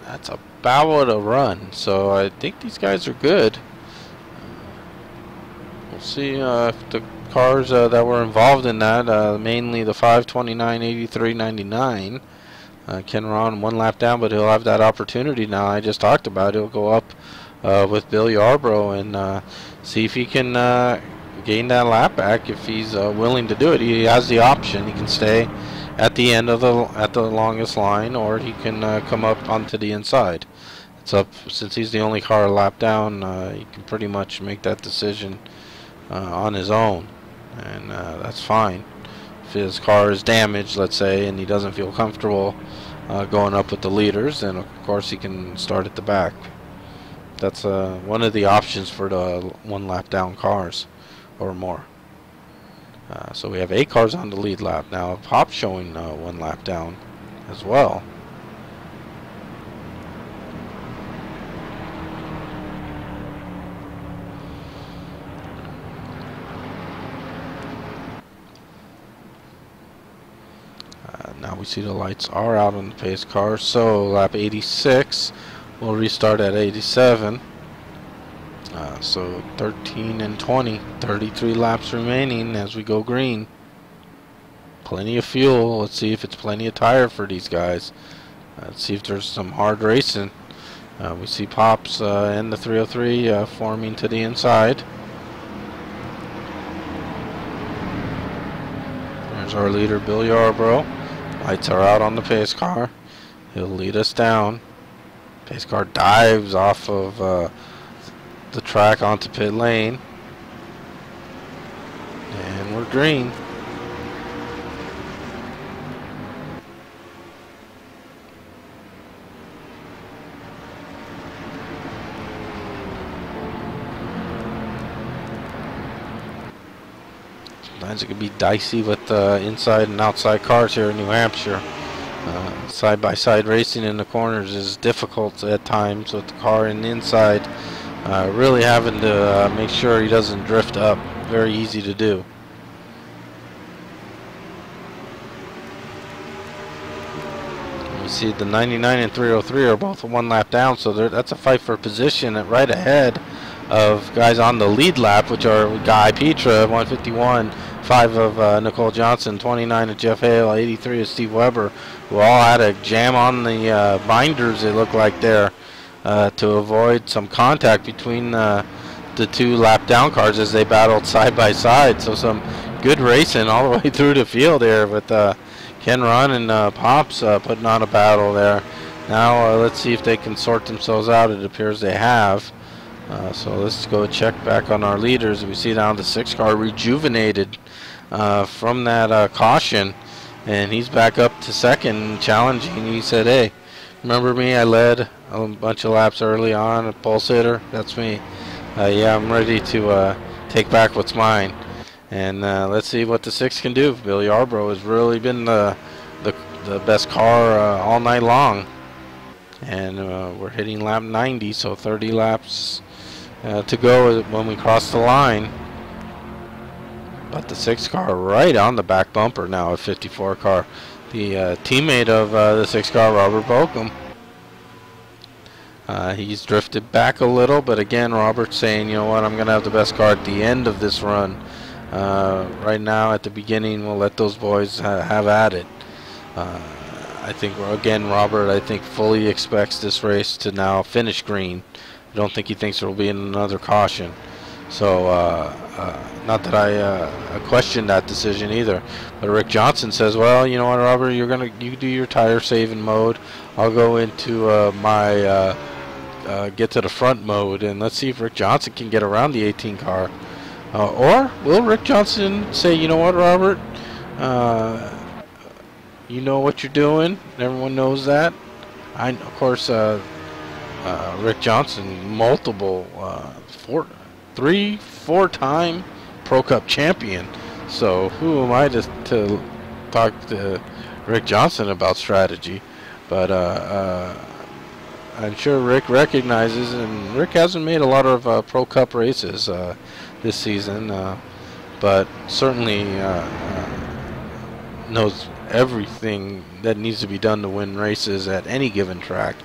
That's about a run, so I think these guys are good. We'll see if the cars that were involved in that, mainly the 5, 29, 83, 99. Ken Ron 1 lap down, but he'll have that opportunity now I just talked about. He'll go up with Bill Yarbrough and see if he can gain that lap back if he's willing to do it. He has the option. He can stay at the end of the longest line, or he can come up onto the inside. It's up, since he's the only car a lap down. He can pretty much make that decision on his own, and that's fine. If his car is damaged, let's say, and he doesn't feel comfortable going up with the leaders, then of course he can start at the back. That's one of the options for the 1 lap down cars or more. So we have 8 cars on the lead lap now. Pop showing 1 lap down as well. We see the lights are out on the pace car, so lap 86 will restart at 87. So 13 and 20, 33 laps remaining as we go green. Plenty of fuel. Let's see if it's plenty of tire for these guys. Let's see if there's some hard racing. We see Pops and the 303 forming to the inside. There's our leader, Bill Yarbrough. Lights are out on the pace car. He'll lead us down. Pace car dives off of the track onto pit lane. And we're green. Sometimes it can be dicey with inside and outside cars here in New Hampshire. Side-by-side racing in the corners is difficult at times with the car in the inside. Really having to make sure he doesn't drift up. Very easy to do. You see the 99 and 303 are both one lap down, so that's a fight for position right ahead of guys on the lead lap, which are Guy Petra, 151, 5 of Nicole Johnson, 29 of Jeff Hale, 83 of Steve Weber, who all had a jam on the binders, it looked like there, to avoid some contact between the two lap down cars as they battled side by side. So some good racing all the way through the field here with Ken Run and Pops putting on a battle there. Now let's see if they can sort themselves out. It appears they have. So let's go check back on our leaders. We see down the 6 car rejuvenated from that caution, and he's back up to second, challenging. He said, "Hey, remember me? I led a bunch of laps early on, a pulse hitter. That's me. Yeah, I'm ready to take back what's mine." And let's see what the 6 can do. Bill Yarbrough has really been the best car all night long, and we're hitting lap 90, so 30 laps to go when we cross the line. But the 6 car right on the back bumper now, a 54 car. The teammate of the 6 car, Robert Bokum. He's drifted back a little, but again, Robert's saying, you know what, I'm going to have the best car at the end of this run. Right now, at the beginning, we'll let those boys have at it. I think, again, Robert, I think, fully expects this race to now finish green. I don't think he thinks there will be another caution. So, not that I question that decision either. But Rick Johnson says, well, you know what, Robert, you do your tire saving mode. I'll go into my get to the front mode, and let's see if Rick Johnson can get around the 18 car. Or will Rick Johnson say, you know what, Robert, you know what you're doing. Everyone knows that. Of course, Rick Johnson, multiple, 4-time Pro Cup champion. So who am I to talk to Rick Johnson about strategy? But I'm sure Rick recognizes, and Rick hasn't made a lot of Pro Cup races this season, but certainly knows everything that needs to be done to win races at any given track.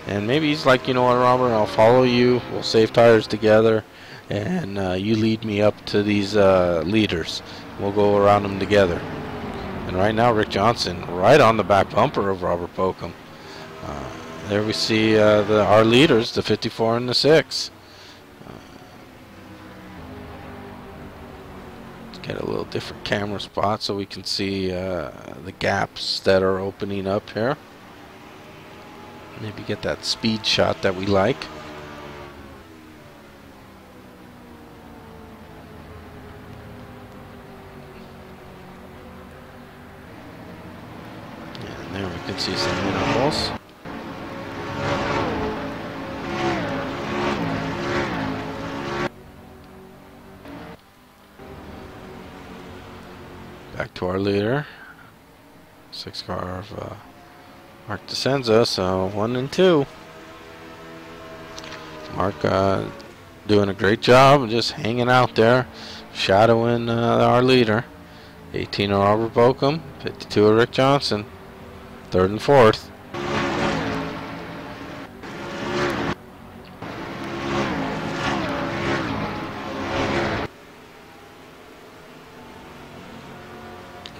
And maybe he's like, you know what, Robert, I'll follow you. We'll save tires together, and you lead me up to these leaders. We'll go around them together. And right now, Rick Johnson right on the back bumper of Robert Bokum. There we see our leaders, the 54 and the 6. Let's get a little different camera spot so we can see the gaps that are opening up here. Maybe get that speed shot that we like. And there we can see some intervals. Back to our leader. 6 car of Mark DeSenza, so 1 and 2. Mark doing a great job, just hanging out there, shadowing our leader. 18 of Robert Bokum, 52 of Rick Johnson. Third and fourth.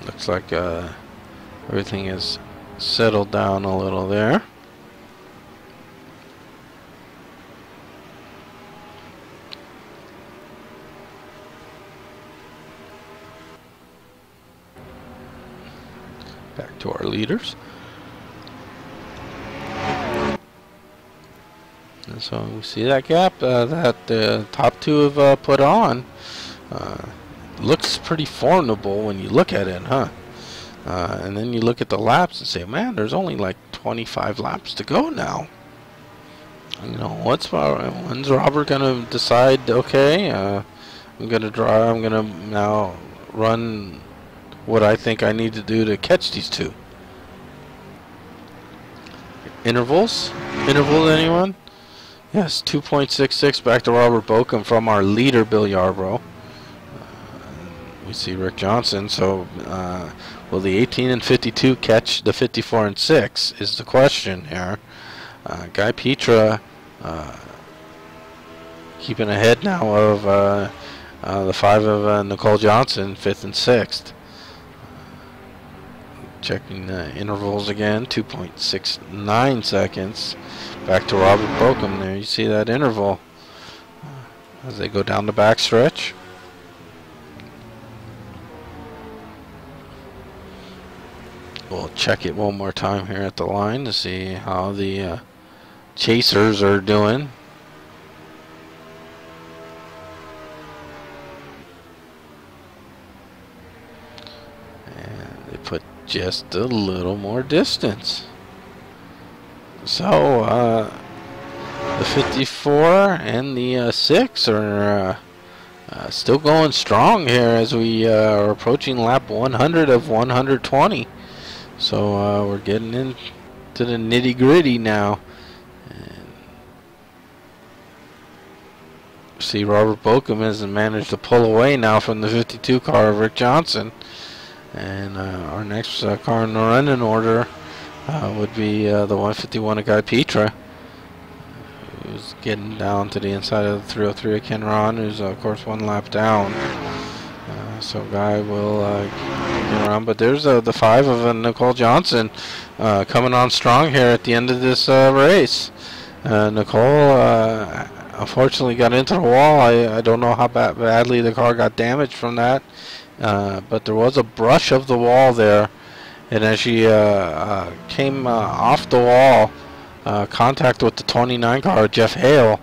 Looks like everything is settled down a little there. Back to our leaders. And so we see that gap that the top two have put on. Looks pretty formidable when you look at it, huh? And then you look at the laps and say, man, there's only like 25 laps to go now. You know, when's Robert gonna decide? Okay, I'm gonna now run what I think I need to do to catch these two. Intervals, anyone? Yes, 2.66 back to Robert Bokum from our leader, Bill Yarbrough. We see Rick Johnson, so will the 18 and 52 catch the 54 and 6 is the question here. Guy Petra keeping ahead now of the 5 of Nicole Johnson, 5th and 6th. Checking the intervals again, 2.69 seconds. Back to Robert Bokum there. You see that interval as they go down the backstretch. We'll check it one more time here at the line to see how the chasers are doing. And they put just a little more distance. So the 54 and the 6 are still going strong here as we are approaching lap 100 of 120. So we're getting into the nitty-gritty now. And see Robert Bokum has managed to pull away now from the 52 car of Rick Johnson. And our next car in the running order would be the 151 of Guy Petra, who's getting down to the inside of the 303 of Ken Ron, who's of course one lap down. So Guy will get around, but there's the 5 of Nicole Johnson coming on strong here at the end of this race. Nicole unfortunately got into the wall. I don't know how badly the car got damaged from that, but there was a brush of the wall there, and as she came off the wall, contact with the 29 car, Jeff Hale,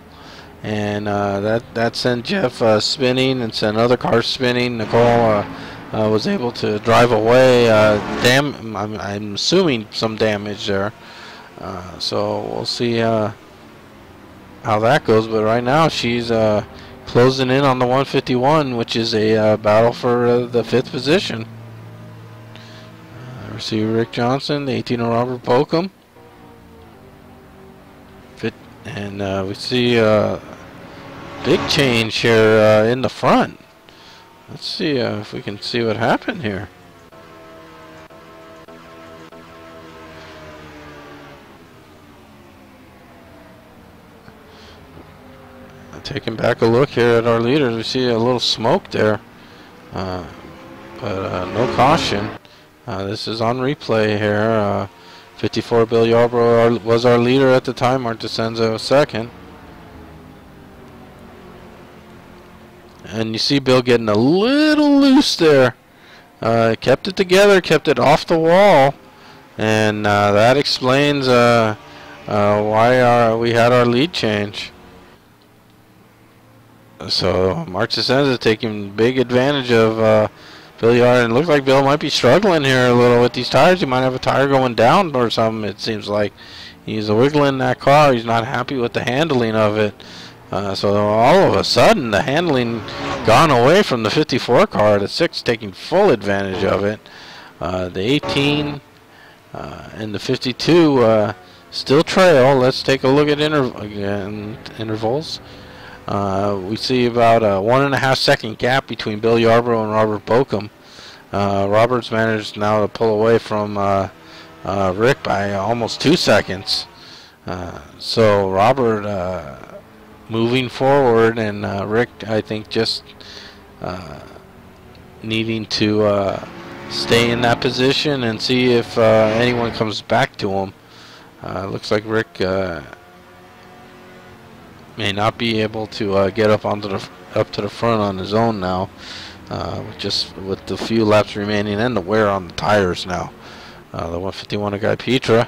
and that sent Jeff spinning and sent other cars spinning. Nicole was able to drive away. I'm assuming some damage there. So we'll see how that goes. But right now she's closing in on the 151, which is a battle for the 5th position. We see Rick Johnson, the 18 of Robert Bokum. And we see big change here in the front. Let's see if we can see what happened here. Taking back a look here at our leaders, we see a little smoke there, but no caution. This is on replay here. 54 Bill Yarbrough was our leader at the time. Mark DeCenzo second. And you see Bill getting a little loose there. Kept it together, kept it off the wall, and that explains why we had our lead change. So Mark DeCenzo taking big advantage of Bill Yard, and it looks like Bill might be struggling here a little with these tires. He might have a tire going down or something. It seems like he's wiggling that car. He's not happy with the handling of it. So all of a sudden, the handling gone away from the 54 car. The 6 taking full advantage of it. The 18 and the 52 still trail. Let's take a look at intervals. We see about a 1.5 second gap between Bill Yarbrough and Robert Bokum. Robert's managed now to pull away from Rick by almost 2 seconds. So Robert moving forward, and Rick, I think, just needing to stay in that position and see if anyone comes back to him. Looks like Rick may not be able to get up to the front on his own now, just with the few laps remaining and the wear on the tires now. The 151 of Guy Petra,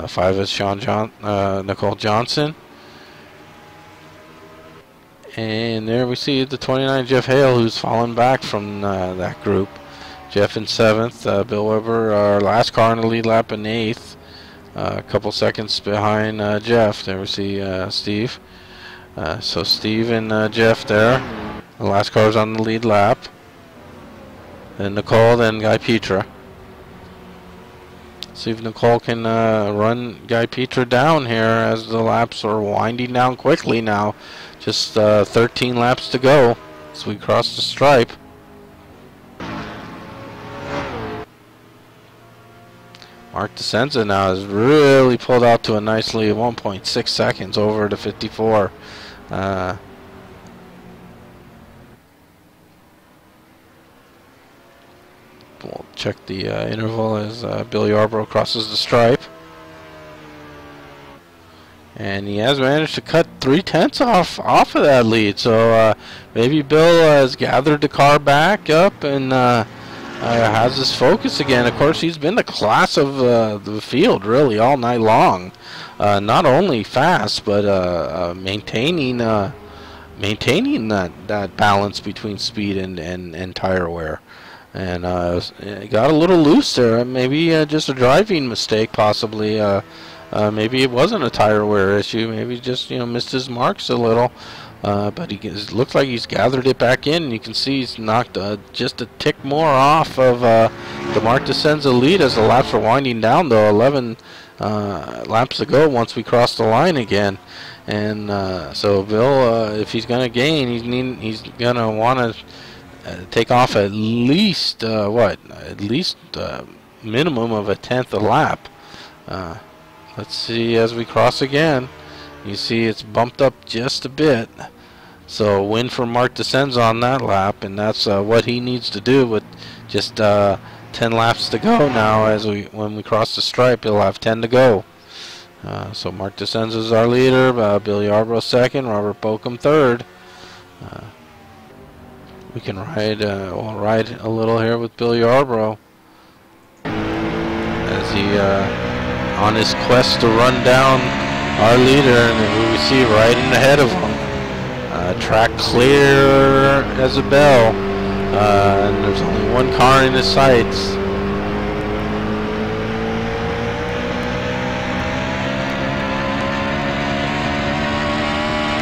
5 is Nicole Johnson, and there we see the 29 Jeff Hale, who's fallen back from that group. Jeff in 7th, Bill Weber, our last car in the lead lap, in 8th. A couple seconds behind Jeff. There we see Steve. So Steve and Jeff there. The last car's on the lead lap. Then Nicole, then Guy Petra. See if Nicole can run Guy Petra down here as the laps are winding down quickly now. Just 13 laps to go as we cross the stripe. Mark DeSenza now has really pulled out to a nice lead, 1.6 seconds over to 54. We'll check the interval as Bill Yarbrough crosses the stripe. And he has managed to cut 3/10 off of that lead. So maybe Bill has gathered the car back up and has his focus again. Of course, he's been the class of the field really all night long. Not only fast, but maintaining that balance between speed and tire wear. And got a little loose there. Maybe just a driving mistake, possibly. Maybe it wasn't a tire wear issue. Maybe just missed his marks a little. But looks like he's gathered it back in, and you can see he's knocked just a tick more off of the Mark DeSenza lead as the laps are winding down, though. 11 laps to go once we cross the line again. And so Bill, if he's going to gain, he's going to want to take off at least, minimum of a 10th a lap. Let's see as we cross again. You see it's bumped up just a bit. So win for Mark DeSenza on that lap, and that's what he needs to do with just 10 laps to go now. When we cross the stripe, he'll have 10 to go. So Mark DeSenza is our leader, Bill Yarbrough second, Robert Bokum third. We can ride a little here with Bill Yarbrough as he on his quest to run down our leader, and we see right in ahead of him. Track clear as a bell, and there's only one car in his sights.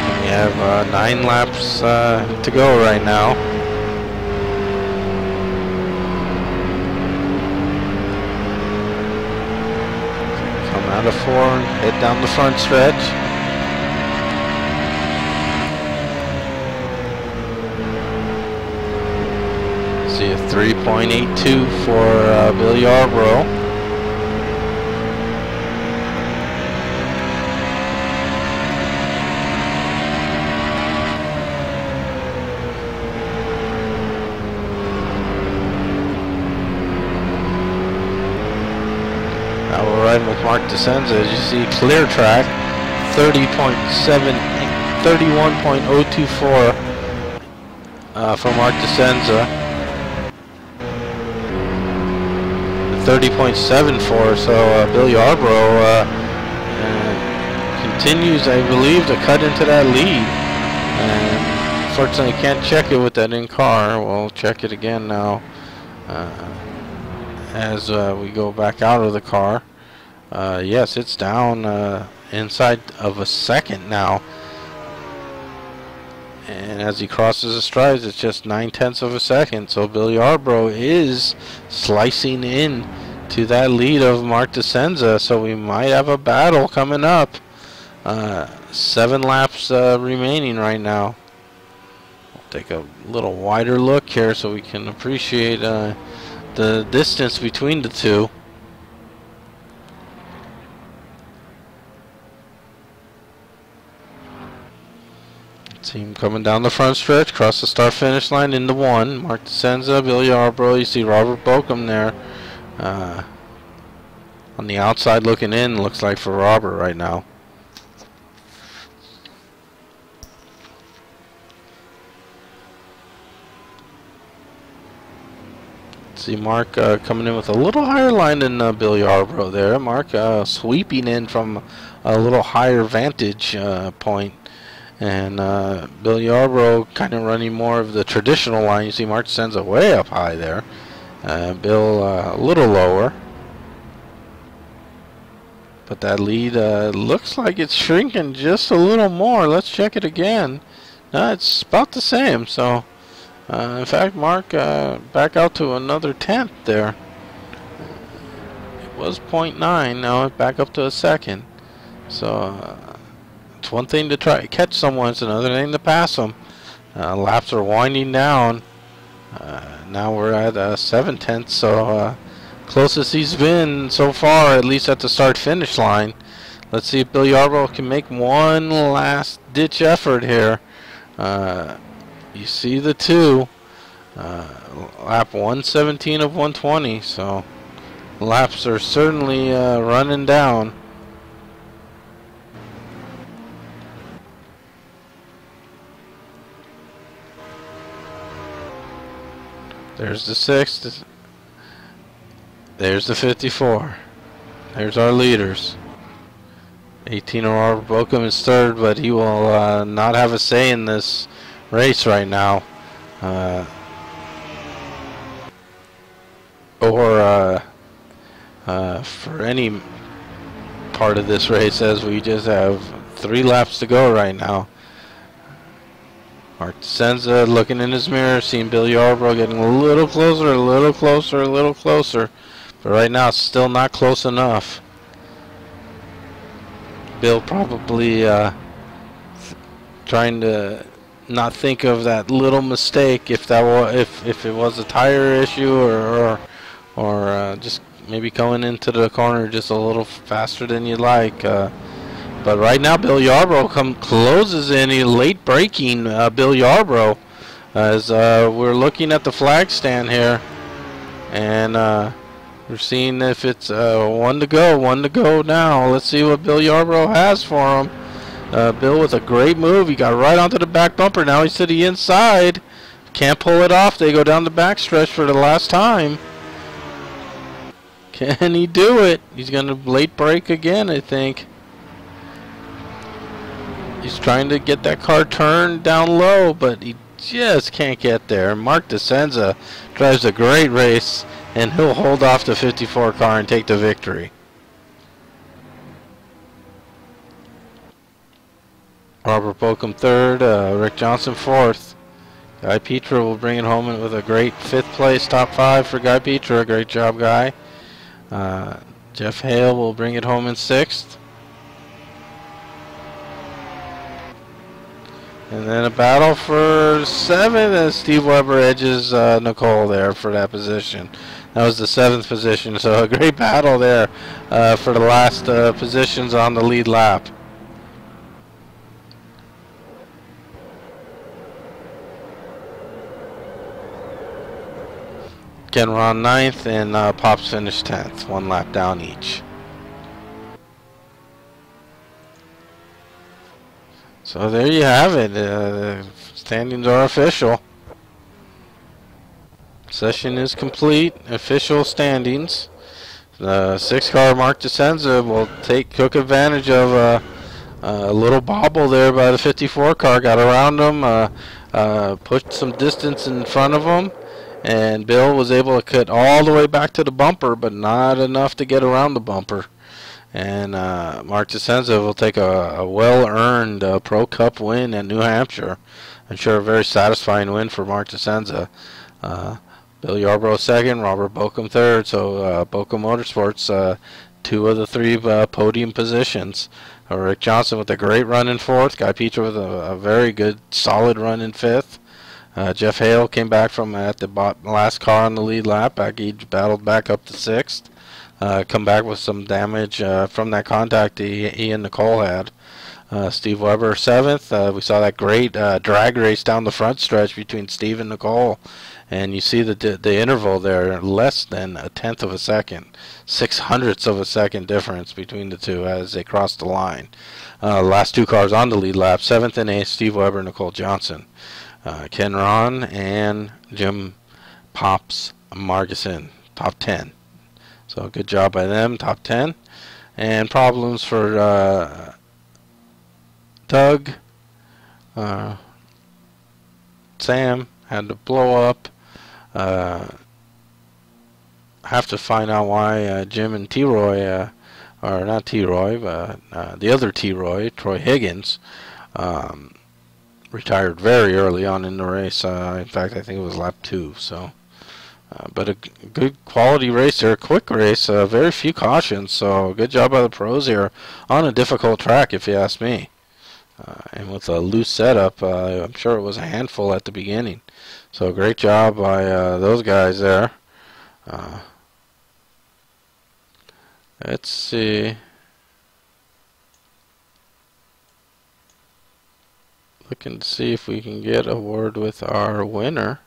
And we have 9 laps to go right now. Out of 4, head down the front stretch. See a 3.82 for Bill Yarbrough. With Mark DeSenza, as you see, clear track, 31.024 for Mark DeSenza, 30.74. So Bill Yarbrough continues, I believe, to cut into that lead. And unfortunately, can't check it with that in car. We'll check it again now as we go back out of the car. Yes, it's down inside of a second now. And as he crosses the strides, it's just 9/10 of a second. So Bill Yarbrough is slicing in to that lead of Mark DeSenza. So we might have a battle coming up. 7 laps remaining right now. We'll take a little wider look here so we can appreciate the distance between the two. See him coming down the front stretch, cross the start-finish line into 1. Mark DeSenza, Bill Yarbrough. You see Robert Bokum there. On the outside looking in, looks like for Robert right now. See Mark coming in with a little higher line than Bill Yarbrough there. Mark sweeping in from a little higher vantage point. And Bill Yarbrough kind of running more of the traditional line. You see Mark DeSenza way up high there. Bill a little lower. But that lead looks like it's shrinking just a little more. Let's check it again. No, it's about the same. So, in fact, Mark back out to another 10th there. It was 0.9. Now it's back up to a second. So, it's one thing to try to catch someone. It's another thing to pass them. Laps are winding down. Now we're at 7/10. So, closest he's been so far, at least at the start-finish line. Let's see if Bill Yarbrough can make one last-ditch effort here. You see the 2. Lap 117 of 120, so laps are certainly running down. There's the 6th. There's the 54. There's our leaders. 18 Robert Bokum is 3rd, but he will not have a say in this race right now. Or for any part of this race, as we just have 3 laps to go right now. Mark DeSenza looking in his mirror, seeing Bill Yarbrough getting a little closer, a little closer, a little closer. But right now, it's still not close enough. Bill probably trying to not think of that little mistake, if that if it was a tire issue, or just maybe going into the corner just a little faster than you like. But right now, Bill Yarbrough closes in. He late braking Bill Yarbrough as we're looking at the flag stand here, and we're seeing if it's 1 to go now. Let's see what Bill Yarbrough has for him. Bill with a great move. He got right onto the back bumper. Now he's to the inside. Can't pull it off. They go down the back stretch for the last time. Can he do it? He's going to late brake again, I think. He's trying to get that car turned down low, but he just can't get there. Mark DeSenza drives a great race, and he'll hold off the 54 car and take the victory. Robert Bokum 3rd, Rick Johnson 4th. Guy Petra will bring it home with a great 5th place, top 5 for Guy Petra. Great job, Guy. Jeff Hale will bring it home in 6th. And then a battle for 7th as Steve Weber edges Nicole there for that position. That was the 7th position, so a great battle there for the last positions on the lead lap. Ken Ron 9th and Pops finished 10th, 1 lap down each. So there you have it. Standings are official. Session is complete. Official standings. The 6 car Mark DeSenza will took advantage of a little bobble there by the 54 car. Got around him, pushed some distance in front of him, and Bill was able to cut all the way back to the bumper, but not enough to get around the bumper. And Mark DeSenza will take a well-earned Pro Cup win at New Hampshire. I'm sure a very satisfying win for Mark DeSenza. Bill Yarbrough 2nd, Robert Bokum 3rd. So Bokum Motorsports, 2 of the 3 podium positions. Rick Johnson with a great run in 4th. Guy Petra with a very good, solid run in 5th. Jeff Hale came back from at the last car on the lead lap. He battled back up to 6th. Come back with some damage from that contact he and Nicole had. Steve Weber 7th. We saw that great drag race down the front stretch between Steve and Nicole, and you see the interval there, less than a tenth of a second, 600ths of a second difference between the two as they crossed the line. Last two cars on the lead lap, 7th and 8th, Steve Weber, Nicole Johnson. Ken Ron and Jim Pops Margison, top 10. So good job by them, top 10. And problems for Doug. Sam had to blow up. Have to find out why Jim and T-Roy, or not T-Roy, but the other T-Roy, Troy Higgins, retired very early on in the race. In fact, I think it was lap 2. So, but a good quality race there, a quick race, very few cautions. So good job by the pros here on a difficult track, if you ask me. And with a loose setup, I'm sure it was a handful at the beginning. So great job by those guys there. Let's see. Looking to see if we can get a word with our winner.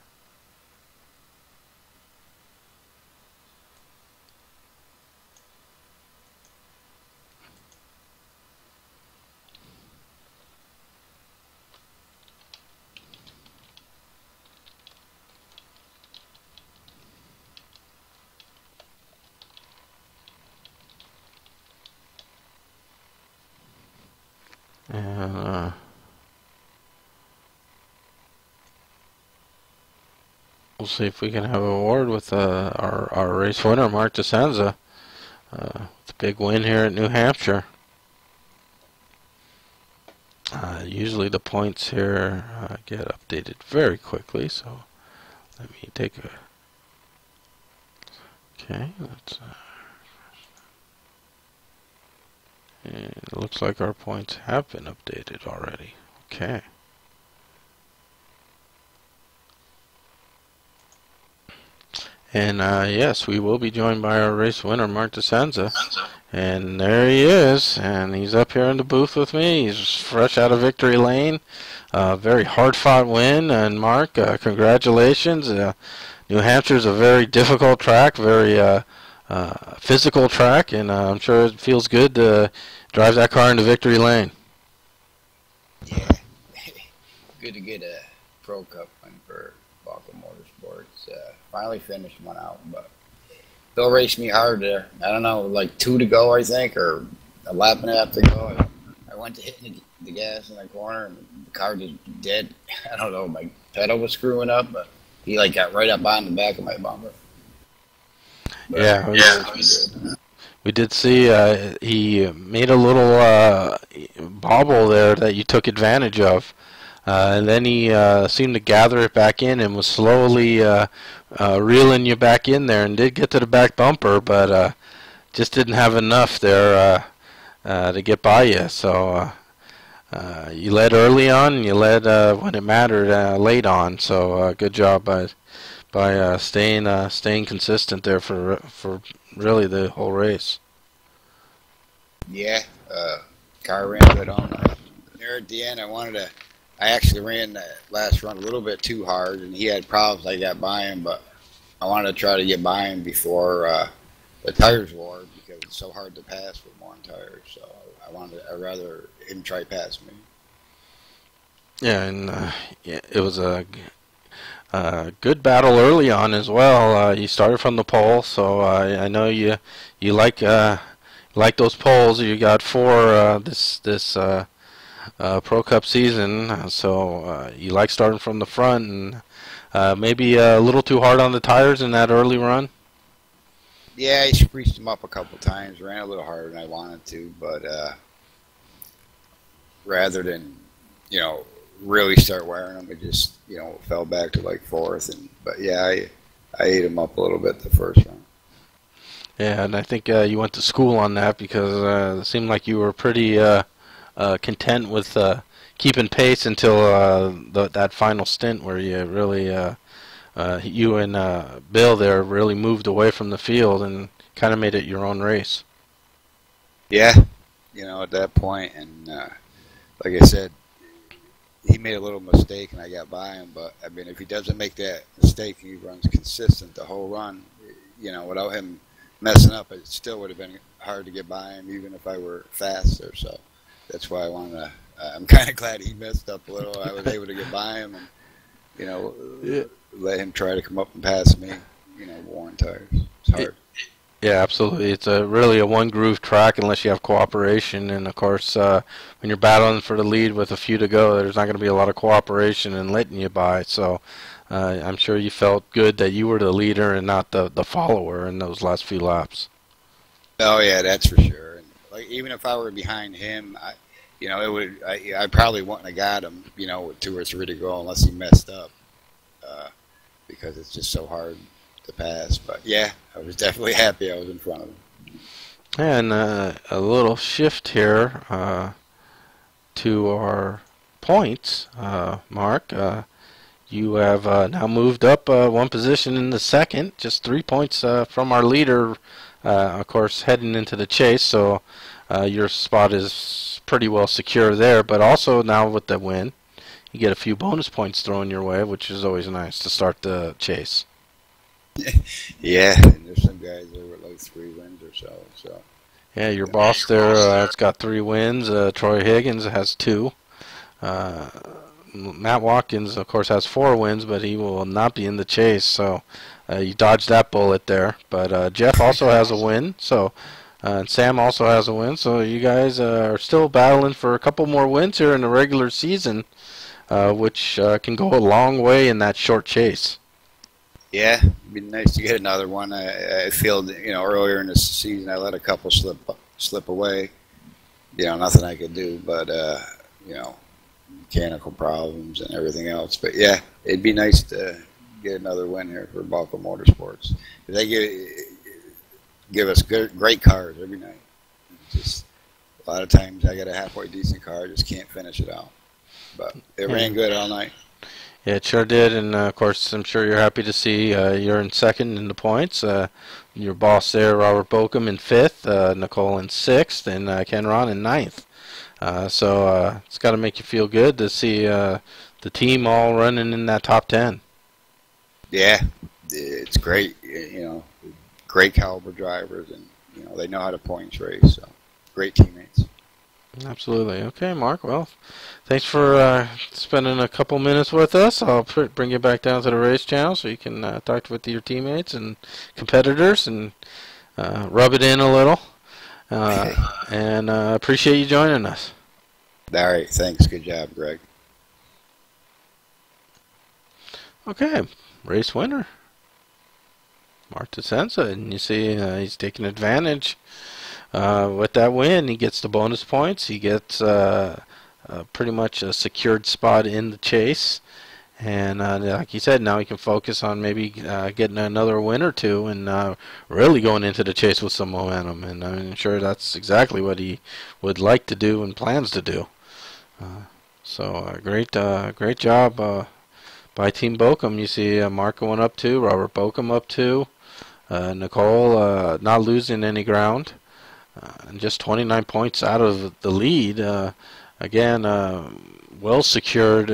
And we'll see if we can have a word with our race winner, Mark DeSenza. With a big win here at New Hampshire. Usually the points here get updated very quickly, so let me take a... Okay, let's... and it looks like our points have been updated already. Okay. And yes, we will be joined by our race winner, Mark DeSenza. And there he is, and he's up here in the booth with me. He's fresh out of victory lane. Very hard-fought win, and Mark, congratulations. New Hampshire's a very difficult track, very physical track, and I'm sure it feels good to drive that car into victory lane. Yeah, good to get a Pro Cup win for Buckle Motorsports. Finally finished one out, but they'll race me hard there. I don't know, like 2 to go, I think, or a lap and a half to go. I went to hit the gas in the corner, and the car just dead. I don't know, my pedal was screwing up, but he like got right up on the back of my bumper. But yeah. We did see he made a little bobble there that you took advantage of. And then he seemed to gather it back in and was slowly reeling you back in there, and did get to the back bumper, but just didn't have enough there to get by you. So you led early on, and you led when it mattered late on. So good job by staying consistent there for really the whole race. Yeah, car ran good on there at the end. I actually ran that last run a little bit too hard, and he had problems. I got by him, but I wanted to try to get by him before the tires wore, because it's so hard to pass with worn tires. So I'd rather him try past me. Yeah, and it was a good battle early on as well. You started from the pole, so I know you like those poles. You got 4 this Pro Cup season, so you like starting from the front, and maybe a little too hard on the tires in that early run. Yeah, I screeched them up a couple times, ran a little harder than I wanted to, but rather than really start wearing them, it just fell back to like 4th, but yeah, I ate them up a little bit the first run. Yeah, and I think you went to school on that, because it seemed like you were pretty content with keeping pace until that final stint where you really, you and Bill there really moved away from the field and kind of made it your own race. Yeah, at that point, and like I said, he made a little mistake and I got by him. But I mean, if he doesn't make that mistake, he runs consistent the whole run. You know, without him messing up, it still would have been hard to get by him, even if I were faster. So that's why I want to. I'm kind of glad he messed up a little. I was able to get by him and, you know, let him try to come up and pass me. You know, worn tires. It's hard. Yeah, absolutely. It's really a one groove track unless you have cooperation, and of course, when you're battling for the lead with a few to go, there's not going to be a lot of cooperation and letting you by. So, I'm sure you felt good that you were the leader and not the follower in those last few laps. Oh yeah, that's for sure. And like even if I were behind him, you know, I probably wouldn't have got him. You know, with 2 or 3 to go unless he messed up, because it's just so hard to pass. But yeah, I was definitely happy I was in front of him. And a little shift here to our points, Mark. You have now moved up one position in the second, just 3 points from our leader, of course, heading into the chase. So your spot is pretty well secure there. But also now with the win, you get a few bonus points thrown your way, which is always nice to start the chase. Yeah, and there's some guys there with like 3 wins or so. So yeah, your boss there has got 3 wins. Troy Higgins has 2. Matt Watkins, of course, has 4 wins, but he will not be in the chase. So you dodged that bullet there. But Jeff also has a win. So and Sam also has a win. So you guys are still battling for a couple more wins here in the regular season, which can go a long way in that short chase. yeah, it'd be nice to get another one. I feel that, you know, earlier in the season I let a couple slip away. You know, nothing I could do, but you know, mechanical problems and everything else. But yeah, it'd be nice to get another win here for Balco Motorsports. If they give us great cars every night. Just a lot of times I got a halfway decent car, just can't finish it out. But it ran good all night. Yeah, it sure did, and of course, I'm sure you're happy to see you're in second in the points. Your boss there, Robert Bokum, in 5th, Nicole in 6th, and Ken Ron in 9th. So it's got to make you feel good to see the team all running in that top 10. Yeah, it's great. You know, great caliber drivers, and you know they know how to points race. So great teammates. Absolutely. Okay, Mark. Well, thanks for spending a couple minutes with us. I'll bring you back down to the race channel so you can talk with your teammates and competitors and rub it in a little. And appreciate you joining us. All right. Thanks. Good job, Greg. Okay. Race winner, Mark DeSenza. And you see he's taking advantage. With that win, he gets the bonus points. He gets pretty much a secured spot in the chase. And like you said, now he can focus on maybe getting another win or 2 and really going into the chase with some momentum. And I'm sure that's exactly what he would like to do and plans to do. So great job by Team Bokum. You see Mark going up 2, Robert Bokum up 2, Nicole not losing any ground. And just 29 points out of the lead. Again, well secured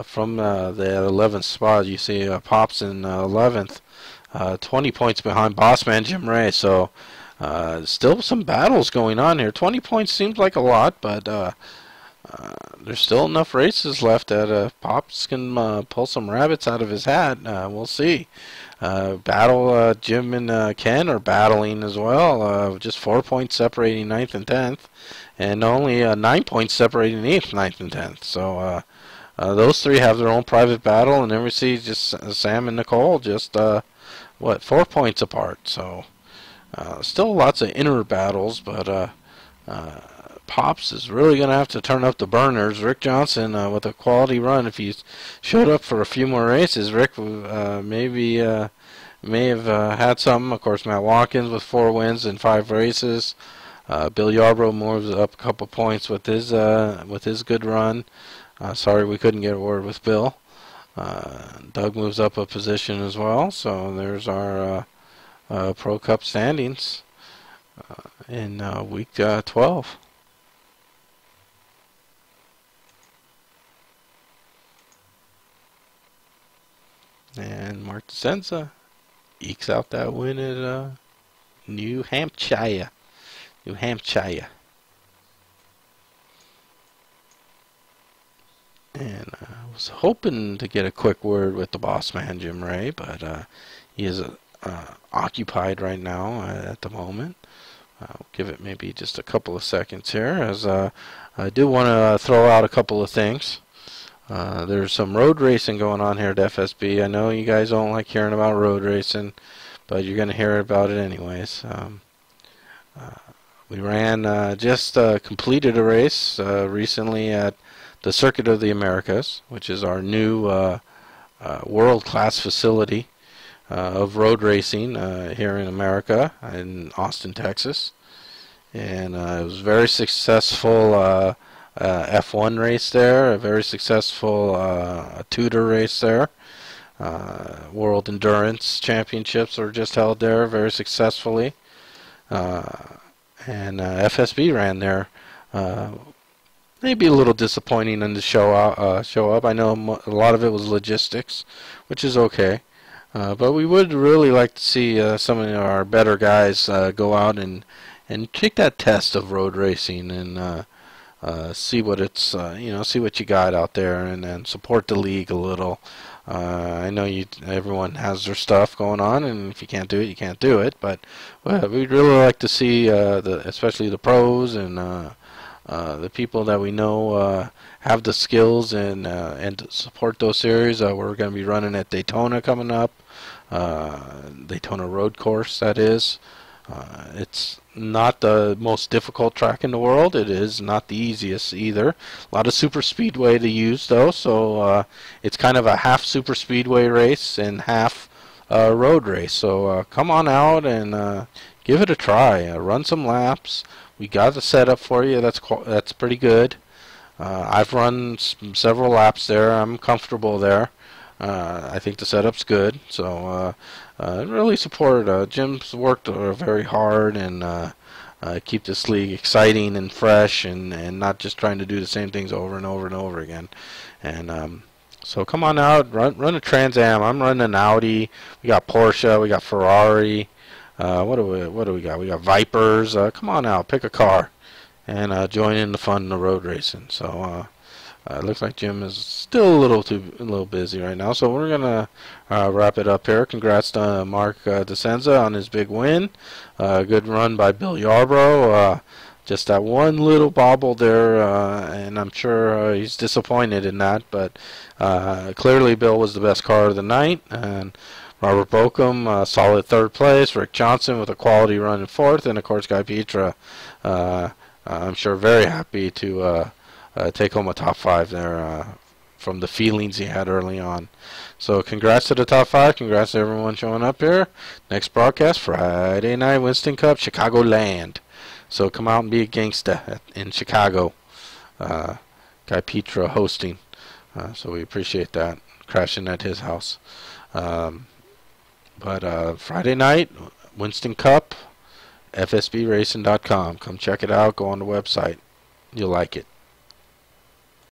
from the 11th spot. You see Pops in 11th, 20 points behind Bossman Jim Ray. So still some battles going on here. 20 points seems like a lot, but there's still enough races left that Pops can pull some rabbits out of his hat. We'll see. Jim and Ken are battling as well. Just 4 points separating 9th and 10th, and only 9 points separating 8th, 9th, and 10th. So those 3 have their own private battle, and then we see just Sam and Nicole just 4 points apart. So still lots of inner battles, but Pops is really going to have to turn up the burners. Rick Johnson with a quality run. If he showed up for a few more races, Rick may have had some. Of course, Matt Watkins with 4 wins in 5 races. Bill Yarbrough moves up a couple points with his good run. Sorry we couldn't get a word with Bill. Doug moves up a position as well. So there's our Pro Cup standings in week 12. And Mark DeSenza ekes out that win at New Hampshire. New Hampshire. And I was hoping to get a quick word with the boss man, Jim Ray, but he is occupied right now at the moment. I'll give it maybe just a couple of seconds here, as I do want to throw out a couple of things. There's some road racing going on here at FSB. I know you guys don't like hearing about road racing, but you're going to hear about it anyways. We ran, completed a race recently at the Circuit of the Americas, which is our new world-class facility of road racing here in America, in Austin, Texas. And it was a very successful F1 race there, a very successful Tudor race there. World Endurance Championships are just held there very successfully. And FSB ran there. Maybe a little disappointing in the show up. I know a lot of it was logistics, which is okay. But we would really like to see some of our better guys go out and take that test of road racing and see what it's see what you got out there, and support the league a little. I know everyone has their stuff going on, and if you can't do it, you can't do it. But we'd really like to see especially the pros and the people that we know have the skills and to support those series. We're going to be running at Daytona coming up, Daytona Road Course, that is. It's not the most difficult track in the world. It is not the easiest either. A lot of super speedway to use though, so it's kind of a half super speedway race and half road race. So come on out and give it a try. Run some laps. We got the setup for you. That's pretty good. I've run several laps there. I'm comfortable there. I think the setup's good, so really support. Jim's worked very hard and keep this league exciting and fresh, and not just trying to do the same things over and over and over again. And so come on out, run a Trans Am. I'm running an Audi. We got Porsche. We got Ferrari. What do we got? We got Vipers. Come on out, pick a car, and join in the fun in the road racing. So. It looks like Jim is still a little busy right now, so we're gonna wrap it up here. Congrats to Mark DeSenza on his big win. Good run by Bill Yarbrough. Just that one little bobble there, and I'm sure he's disappointed in that. But clearly, Bill was the best car of the night, and Robert Bokum, solid third place. Rick Johnson with a quality run in fourth, and of course Guy Pietra. I'm sure very happy to. Take home a top 5 there from the feelings he had early on. So congrats to the top 5. Congrats to everyone showing up here. Next broadcast Friday night, Winston Cup, Chicagoland. So come out and be a gangsta in Chicago. Guy Pietra hosting. So we appreciate that. Crashing at his house. But Friday night, Winston Cup, FSBRacing.com. Come check it out. Go on the website. You'll like it.